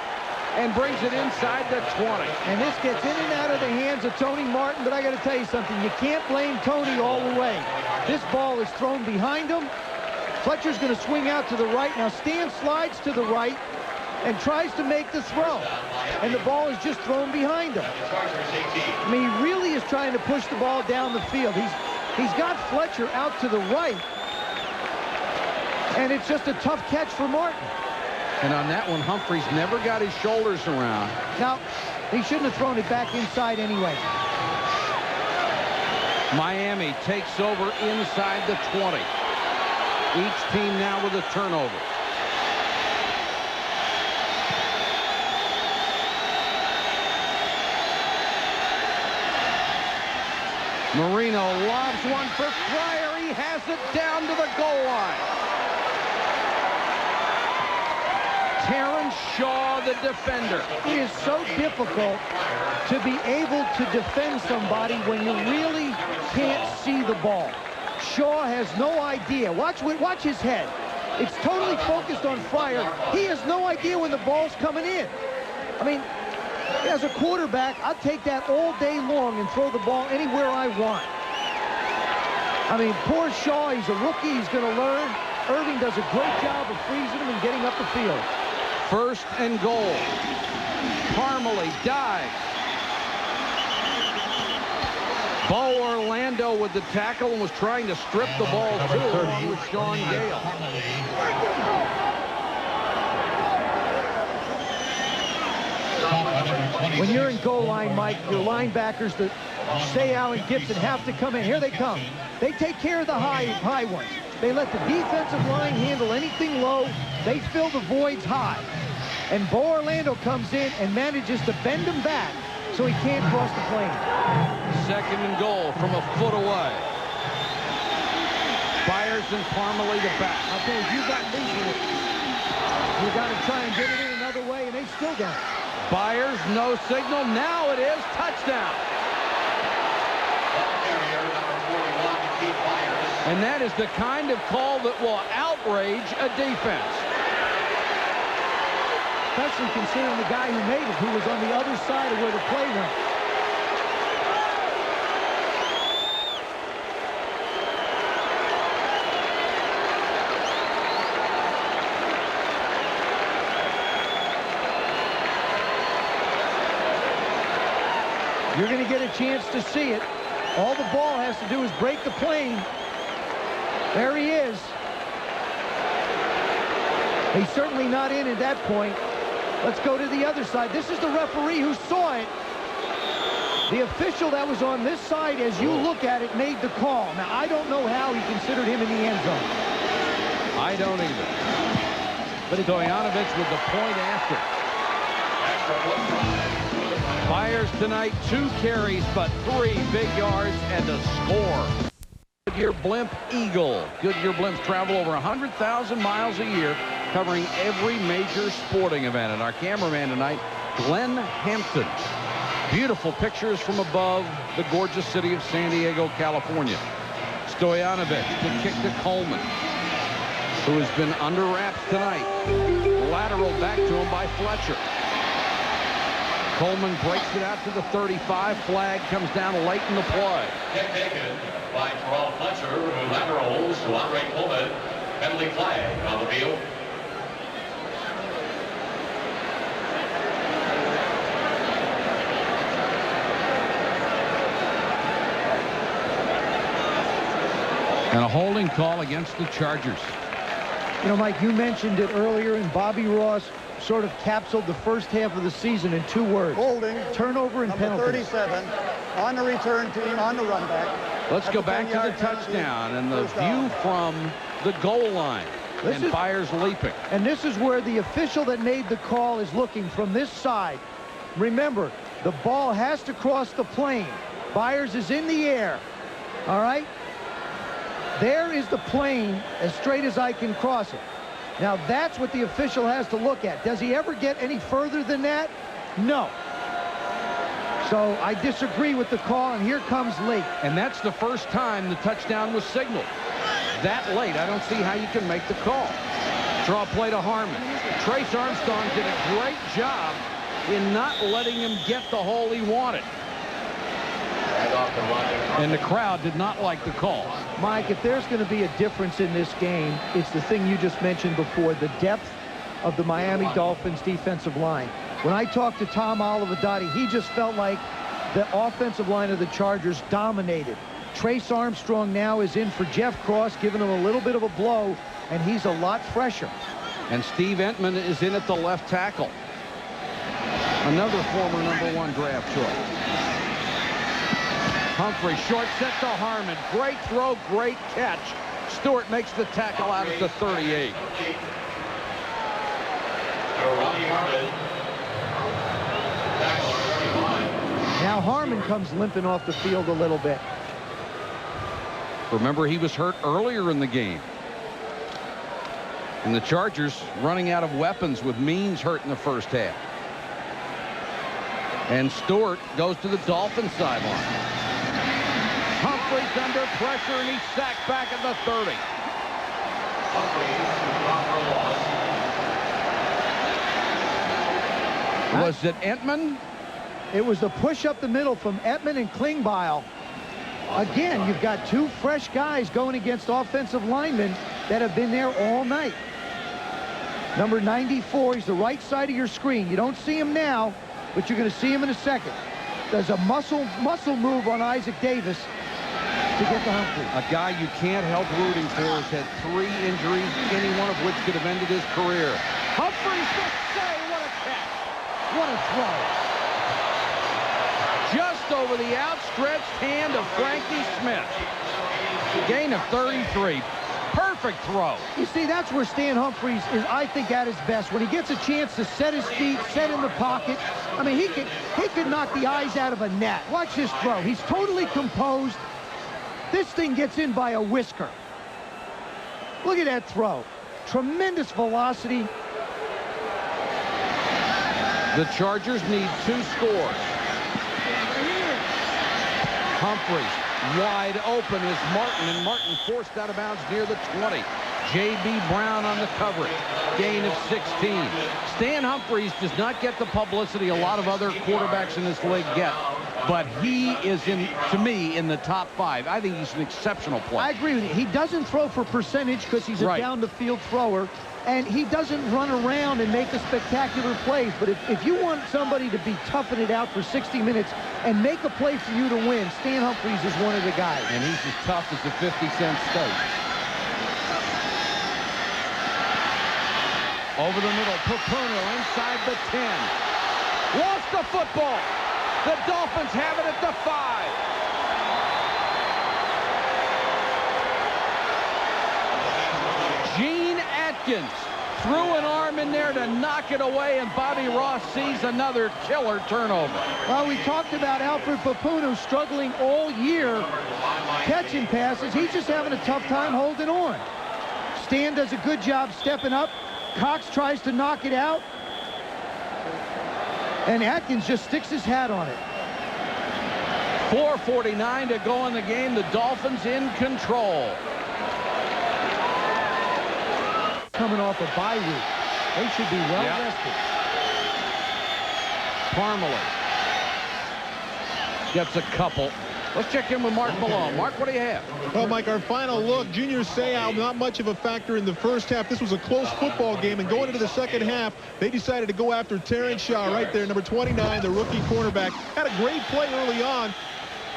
and brings it inside the 20. And this gets in and out of the hands of Tony Martin, but I got to tell you something. You can't blame Tony all the way. This ball is thrown behind him. Fletcher's going to swing out to the right. Now Stan slides to the right and tries to make the throw. And the ball is just thrown behind him. I mean, he really is trying to push the ball down the field. He's got Fletcher out to the right. And it's just a tough catch for Martin. And on that one, Humphreys never got his shoulders around. Now, he shouldn't have thrown it back inside anyway. Miami takes over inside the 20. Each team now with a turnover. Marino lobs one for Fryer. He has it down to the goal line. Terrence Shaw, the defender. It is so difficult to be able to defend somebody when you really can't see the ball. Shaw has no idea. Watch his head. It's totally focused on Fryer. He has no idea when the ball's coming in. I mean, as a quarterback, I'll take that all day long and throw the ball anywhere I want. I mean, poor Shaw, he's a rookie. He's going to learn. Irving does a great job of freezing him and getting up the field. 1st and goal. Parmalee dives. Bo Orlando with the tackle and was trying to strip the ball too, along with Sean Gale. When you're in goal line, Mike, your linebackers, the Seau and Gibson, have to come in. Here they come. They take care of the high ones. They let the defensive line handle anything low. They fill the voids high. And Bo Orlando comes in and manages to bend him back so he can't cross the plane. 2nd and goal from a foot away. Byers and Parmalee to back. I'll tell you, you got losing it. You got to try and get it in another way, and they still got it. Byers, no signal. Now it is touchdown. And that is the kind of call that will outrage a defense. Especially considering the guy who made it, who was on the other side of where the play went. You're going to get a chance to see it. All the ball has to do is break the plane. There he is. He's certainly not in at that point. Let's go to the other side. This is the referee who saw it. The official that was on this side, as you look at it, made the call. Now, I don't know how he considered him in the end zone. I don't either. But Stoyanovich with the point after. Byers tonight, 2 carries, but 3 big yards and a score. Goodyear Blimp Eagle. Goodyear Blimps travel over 100,000 miles a year, covering every major sporting event. And our cameraman tonight, Glenn Hampton. Beautiful pictures from above the gorgeous city of San Diego, California. Stoyanovich to kick to Coleman, who has been under wraps tonight. Lateral back to him by Fletcher. Coleman breaks it out to the 35. Flag comes down late in the play. Kick taken by Terrell Fletcher, who laterals to Andre Coleman. Penalty flag on the field. And a holding call against the Chargers. You know, Mike, you mentioned it earlier, and Bobby Ross sort of capsuled the first half of the season in 2 words. Holding. Turnover and Number penalties. 37 on the return team, on the run back. Let's go back to the touchdown and the view from the goal line. And Byers leaping. And this is where the official that made the call is looking from this side. Remember, the ball has to cross the plane. Byers is in the air. All right? There is the plane as straight as I can cross it. Now, that's what the official has to look at. Does he ever get any further than that? No. So I disagree with the call, and here comes late. And that's the first time the touchdown was signaled. That late, I don't see how you can make the call. Draw play to Harmon. Trace Armstrong did a great job in not letting him get the hole he wanted. And the crowd did not like the call. Mike, if there's going to be a difference in this game, it's the thing you just mentioned before, the depth of the Miami Dolphins defensive line. When I talked to Tom Olivadotti, he just felt like the offensive line of the Chargers dominated. Trace Armstrong now is in for Jeff Cross, giving him a little bit of a blow, and he's a lot fresher. And Steve Entman is in at the left tackle. Another former #1 draft choice. Humphrey, short set to Harmon. Great throw, great catch. Stewart makes the tackle out at the 38. Now Harmon comes limping off the field a little bit. Remember, he was hurt earlier in the game. And the Chargers running out of weapons with Means hurt in the first half. And Stewart goes to the Dolphins sideline. Humphrey's under pressure, and he's sacked back at the 30. Was it Entman? It was the push up the middle from Entman and Klingbeil. Again, you've got 2 fresh guys going against offensive linemen that have been there all night. Number 94, he's the right side of your screen. You don't see him now, but you're going to see him in a second. There's a muscle move on Isaac Davis to get to Humphrey. A guy you can't help rooting for has had 3 injuries, any one of which could have ended his career. Humphrey's to say, what a catch. What a throw. Just over the outstretched hand of Frankie Smith. Gain of 33. Perfect throw. You see, that's where Stan Humphries is, I think, at his best. When he gets a chance to set his feet, set in the pocket. I mean, he could knock the eyes out of a gnat. Watch his throw. He's totally composed. This thing gets in by a whisker. Look at that throw. Tremendous velocity. The Chargers need 2 scores. Humphries wide open is Martin, and Martin forced out of bounds near the 20. J.B. Brown on the coverage. Gain of 16. Stan Humphries does not get the publicity a lot of other quarterbacks in this league get, but he is, to me, in the top 5. I think he's an exceptional player. I agree with you. He doesn't throw for percentage because he's a down-the-field thrower, and he doesn't run around and make the spectacular plays. But if you want somebody to be toughing it out for 60 minutes and make a play for you to win, Stan Humphries is one of the guys. And he's as tough as a 50-cent steak. Over the middle, Papuno inside the 10. Lost the football. The Dolphins have it at the 5. Gene Atkins threw an arm in there to knock it away, and Bobby Ross sees another killer turnover. Well, we talked about Alfred Papuno struggling all year catching passes. He's just having a tough time holding on. Stan does a good job stepping up. Cox tries to knock it out, and Atkins just sticks his hat on it. 4:49 to go in the game. The Dolphins in control. Coming off a bye week. They should be well rested. Parmalee gets a couple. Let's check in with Mark Malone. Mark, what do you have? Well, Mike, our final look. Junior Seau, not much of a factor in the first half. This was a close football game, and going into the second half, they decided to go after Terrence Shaw right there, number 29, the rookie cornerback. Had a great play early on,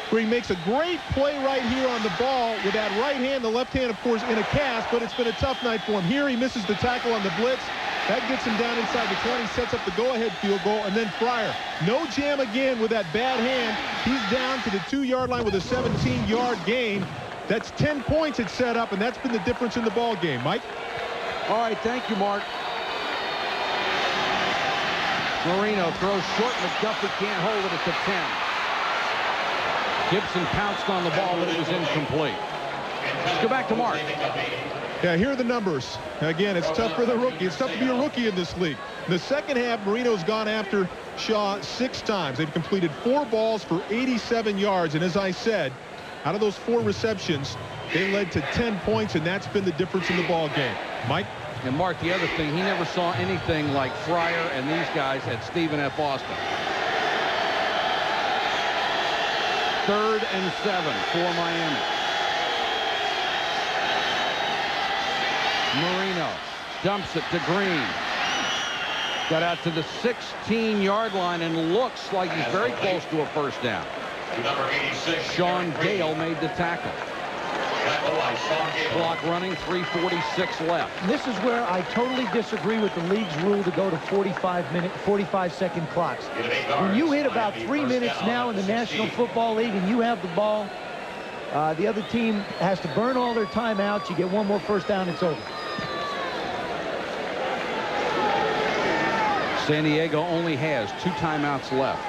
where he makes a great play right here on the ball with that right hand, the left hand, of course, in a cast, but it's been a tough night for him. Here he misses the tackle on the blitz. That gets him down inside the 20, sets up the go-ahead field goal, and then Fryer. No jam again with that bad hand. He's down to the 2-yard line with a 17-yard gain. That's 10 points it's set up, and that's been the difference in the ball game. Mike? All right, thank you, Mark. Marino throws short. McDuffie can't hold it at the 10. Gibson pounced on the ball, but it was incomplete. Let's go back to Mark. Yeah, here are the numbers. Again, it's tough for the rookie. It's tough to be a rookie in this league. In the second half, Marino's gone after Shaw 6 times. They've completed 4 balls for 87 yards. And as I said, out of those 4 receptions, they led to 10 points, and that's been the difference in the ball game. Mike? And Mark, the other thing, he never saw anything like Fryer and these guys at Stephen F. Austin. 3rd and 7 for Miami. Marino dumps it to Green. Got out to the 16-yard line and looks like he's very close to a first down. Number 86. Sean Gale made the tackle. Clock running, 3:46 left. This is where I totally disagree with the league's rule to go to 45-second clocks. When you hit about 3 minutes now in the National Football League and you have the ball, the other team has to burn all their timeouts. You get one more first down, it's over. San Diego only has 2 timeouts left.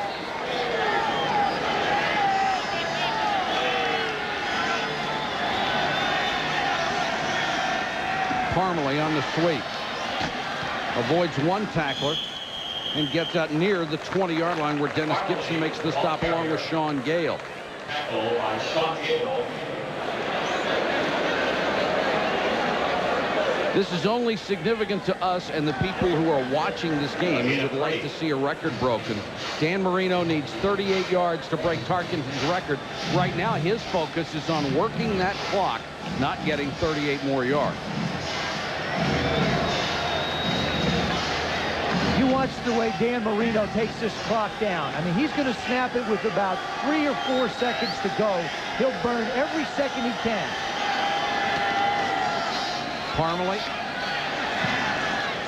Parmalee on the sweep. Avoids one tackler and gets out near the 20-yard line where Dennis Gibson makes the stop along with Sean Gale. Tackle by Sean Gale. This is only significant to us and the people who are watching this game who would like to see a record broken. Dan Marino needs 38 yards to break Tarkenton's record. Right now, his focus is on working that clock, not getting 38 more yards. You watch the way Dan Marino takes this clock down. I mean, he's going to snap it with about 3 or 4 seconds to go. He'll burn every second he can. Parmalee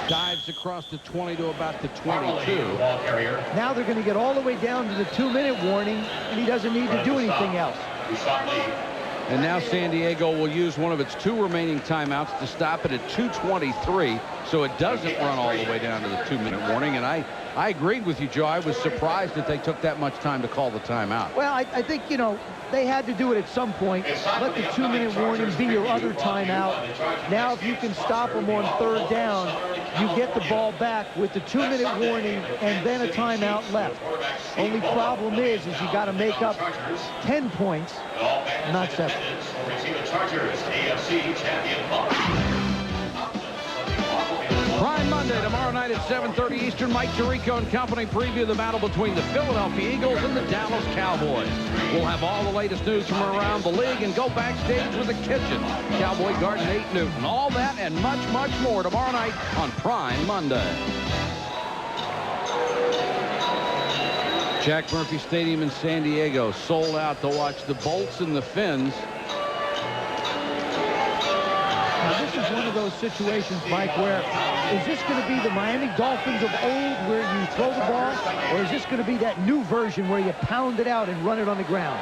dives across the 20 to about the 22. Now they're going to get all the way down to the 2-minute warning, and he doesn't need to do anything else. And now San Diego will use one of its 2 remaining timeouts to stop it at 2:23, so it doesn't run all the way down to the 2-minute warning. And I agreed with you, Joe. I was surprised that they took that much time to call the timeout. Well, I think, you know, they had to do it at some point. Let the 2-minute warning be your other timeout. Now, if you can stop them on 3rd down, you get the ball back with the 2-minute warning and then a timeout left. Only problem is you got to make up 10 points, not 7. AFC champion. Prime Monday, tomorrow night at 7:30 Eastern. Mike Tirico and company preview the battle between the Philadelphia Eagles and the Dallas Cowboys. We'll have all the latest news from around the league and go backstage with the kitchen. Cowboy guard Nate Newton. All that and much, much more tomorrow night on Prime Monday. Jack Murphy Stadium in San Diego sold out to watch the Bolts and the Finns. Now, this is one of those situations, Mike, where is this going to be the Miami Dolphins of old where you throw the ball, or is this going to be that new version where you pound it out and run it on the ground?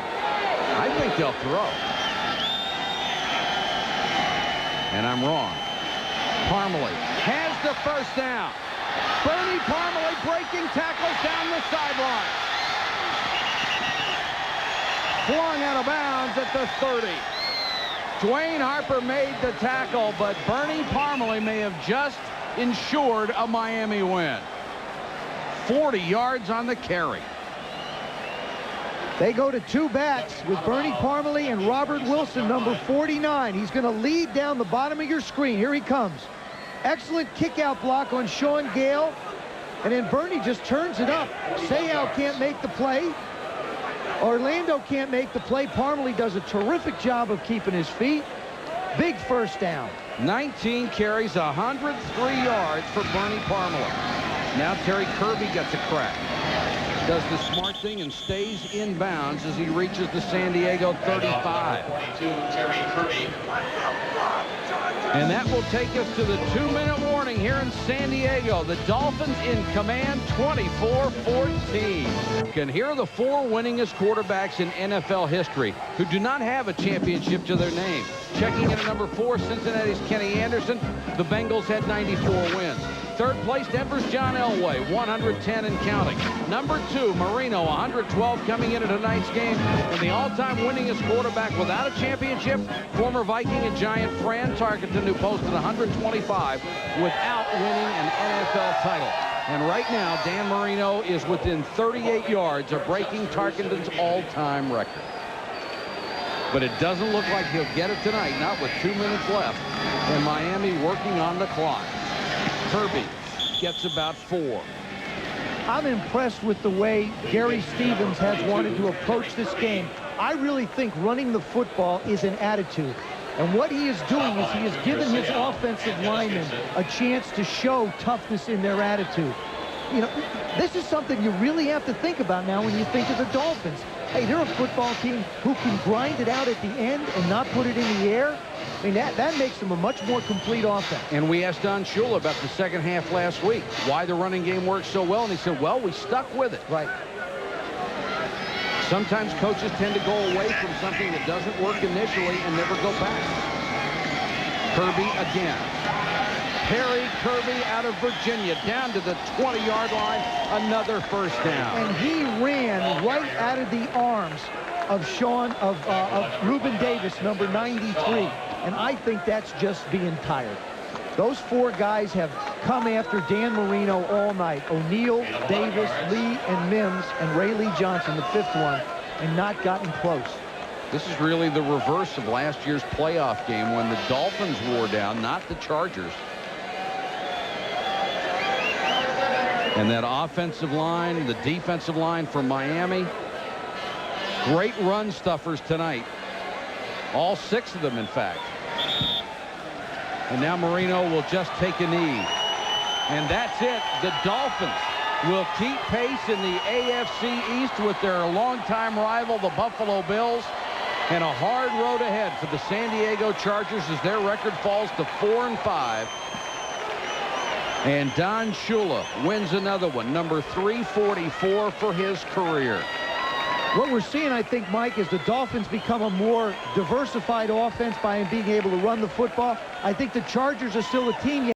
I think they'll throw. And I'm wrong. Parmalee has the first down. Bernie Parmalee breaking tackles down the sideline. Flung out of bounds at the 30. Dwayne Harper made the tackle, but Bernie Parmalee may have just ensured a Miami win. 40 yards on the carry. They go to two backs with Bernie Parmalee and Robert Wilson, number 49. He's going to lead down the bottom of your screen. Here he comes. Excellent kick-out block on Sean Gale. And then Bernie just turns it up. Sayal can't make the play. Orlando can't make the play. Parmalee does a terrific job of keeping his feet. Big first down. 19 carries, 103 yards for Bernie Parmalee. Now Terry Kirby gets a crack. Does the smart thing and stays in bounds as he reaches the San Diego 35. 22, Terry Kirby. And that will take us to the 2-minute warning here in San Diego. The Dolphins in command, 24-14. You can hear the four winningest quarterbacks in NFL history who do not have a championship to their name. Checking in at number 4, Cincinnati's Kenny Anderson. The Bengals had 94 wins. Third place, Denver's John Elway, 110 and counting. Number 2, Marino, 112 coming into tonight's game. And the all-time winningest quarterback without a championship, former Viking and Giant Fran Tarkenton, who posted 125 without winning an NFL title. And right now, Dan Marino is within 38 yards of breaking Tarkenton's all-time record. But it doesn't look like he'll get it tonight, not with 2 minutes left. And Miami working on the clock. Kirby gets about 4. I'm impressed with the way Gary Stevens has wanted to approach this game. I really think running the football is an attitude. And what he is doing is he has given his offensive linemen a chance to show toughness in their attitude. You know, this is something you really have to think about now when you think of the Dolphins. Hey, they're a football team who can grind it out at the end and not put it in the air. I mean, that makes them a much more complete offense. And we asked Don Shula about the second half last week, why the running game works so well, and he said, well, we stuck with it. Right. Sometimes coaches tend to go away from something that doesn't work initially and never go back. Kirby again. Harry Kirby out of Virginia down to the 20-yard line, another first down. And he ran right out of the arms of Reuben Davis, number 93. And I think that's just being tired. Those 4 guys have come after Dan Marino all night. O'Neal, Davis, Lee, and Mims, and Ray Lee Johnson, the 5th one, and not gotten close. This is really the reverse of last year's playoff game when the Dolphins wore down, not the Chargers. And that offensive line, the defensive line for Miami, great run stuffers tonight. All 6 of them, in fact. And now Marino will just take a knee. And that's it. The Dolphins will keep pace in the AFC East with their longtime rival, the Buffalo Bills. And a hard road ahead for the San Diego Chargers as their record falls to 4-5. And Don Shula wins another one, number 344 for his career. What we're seeing, I think, Mike, is the Dolphins become a more diversified offense by being able to run the football. I think the Chargers are still a team.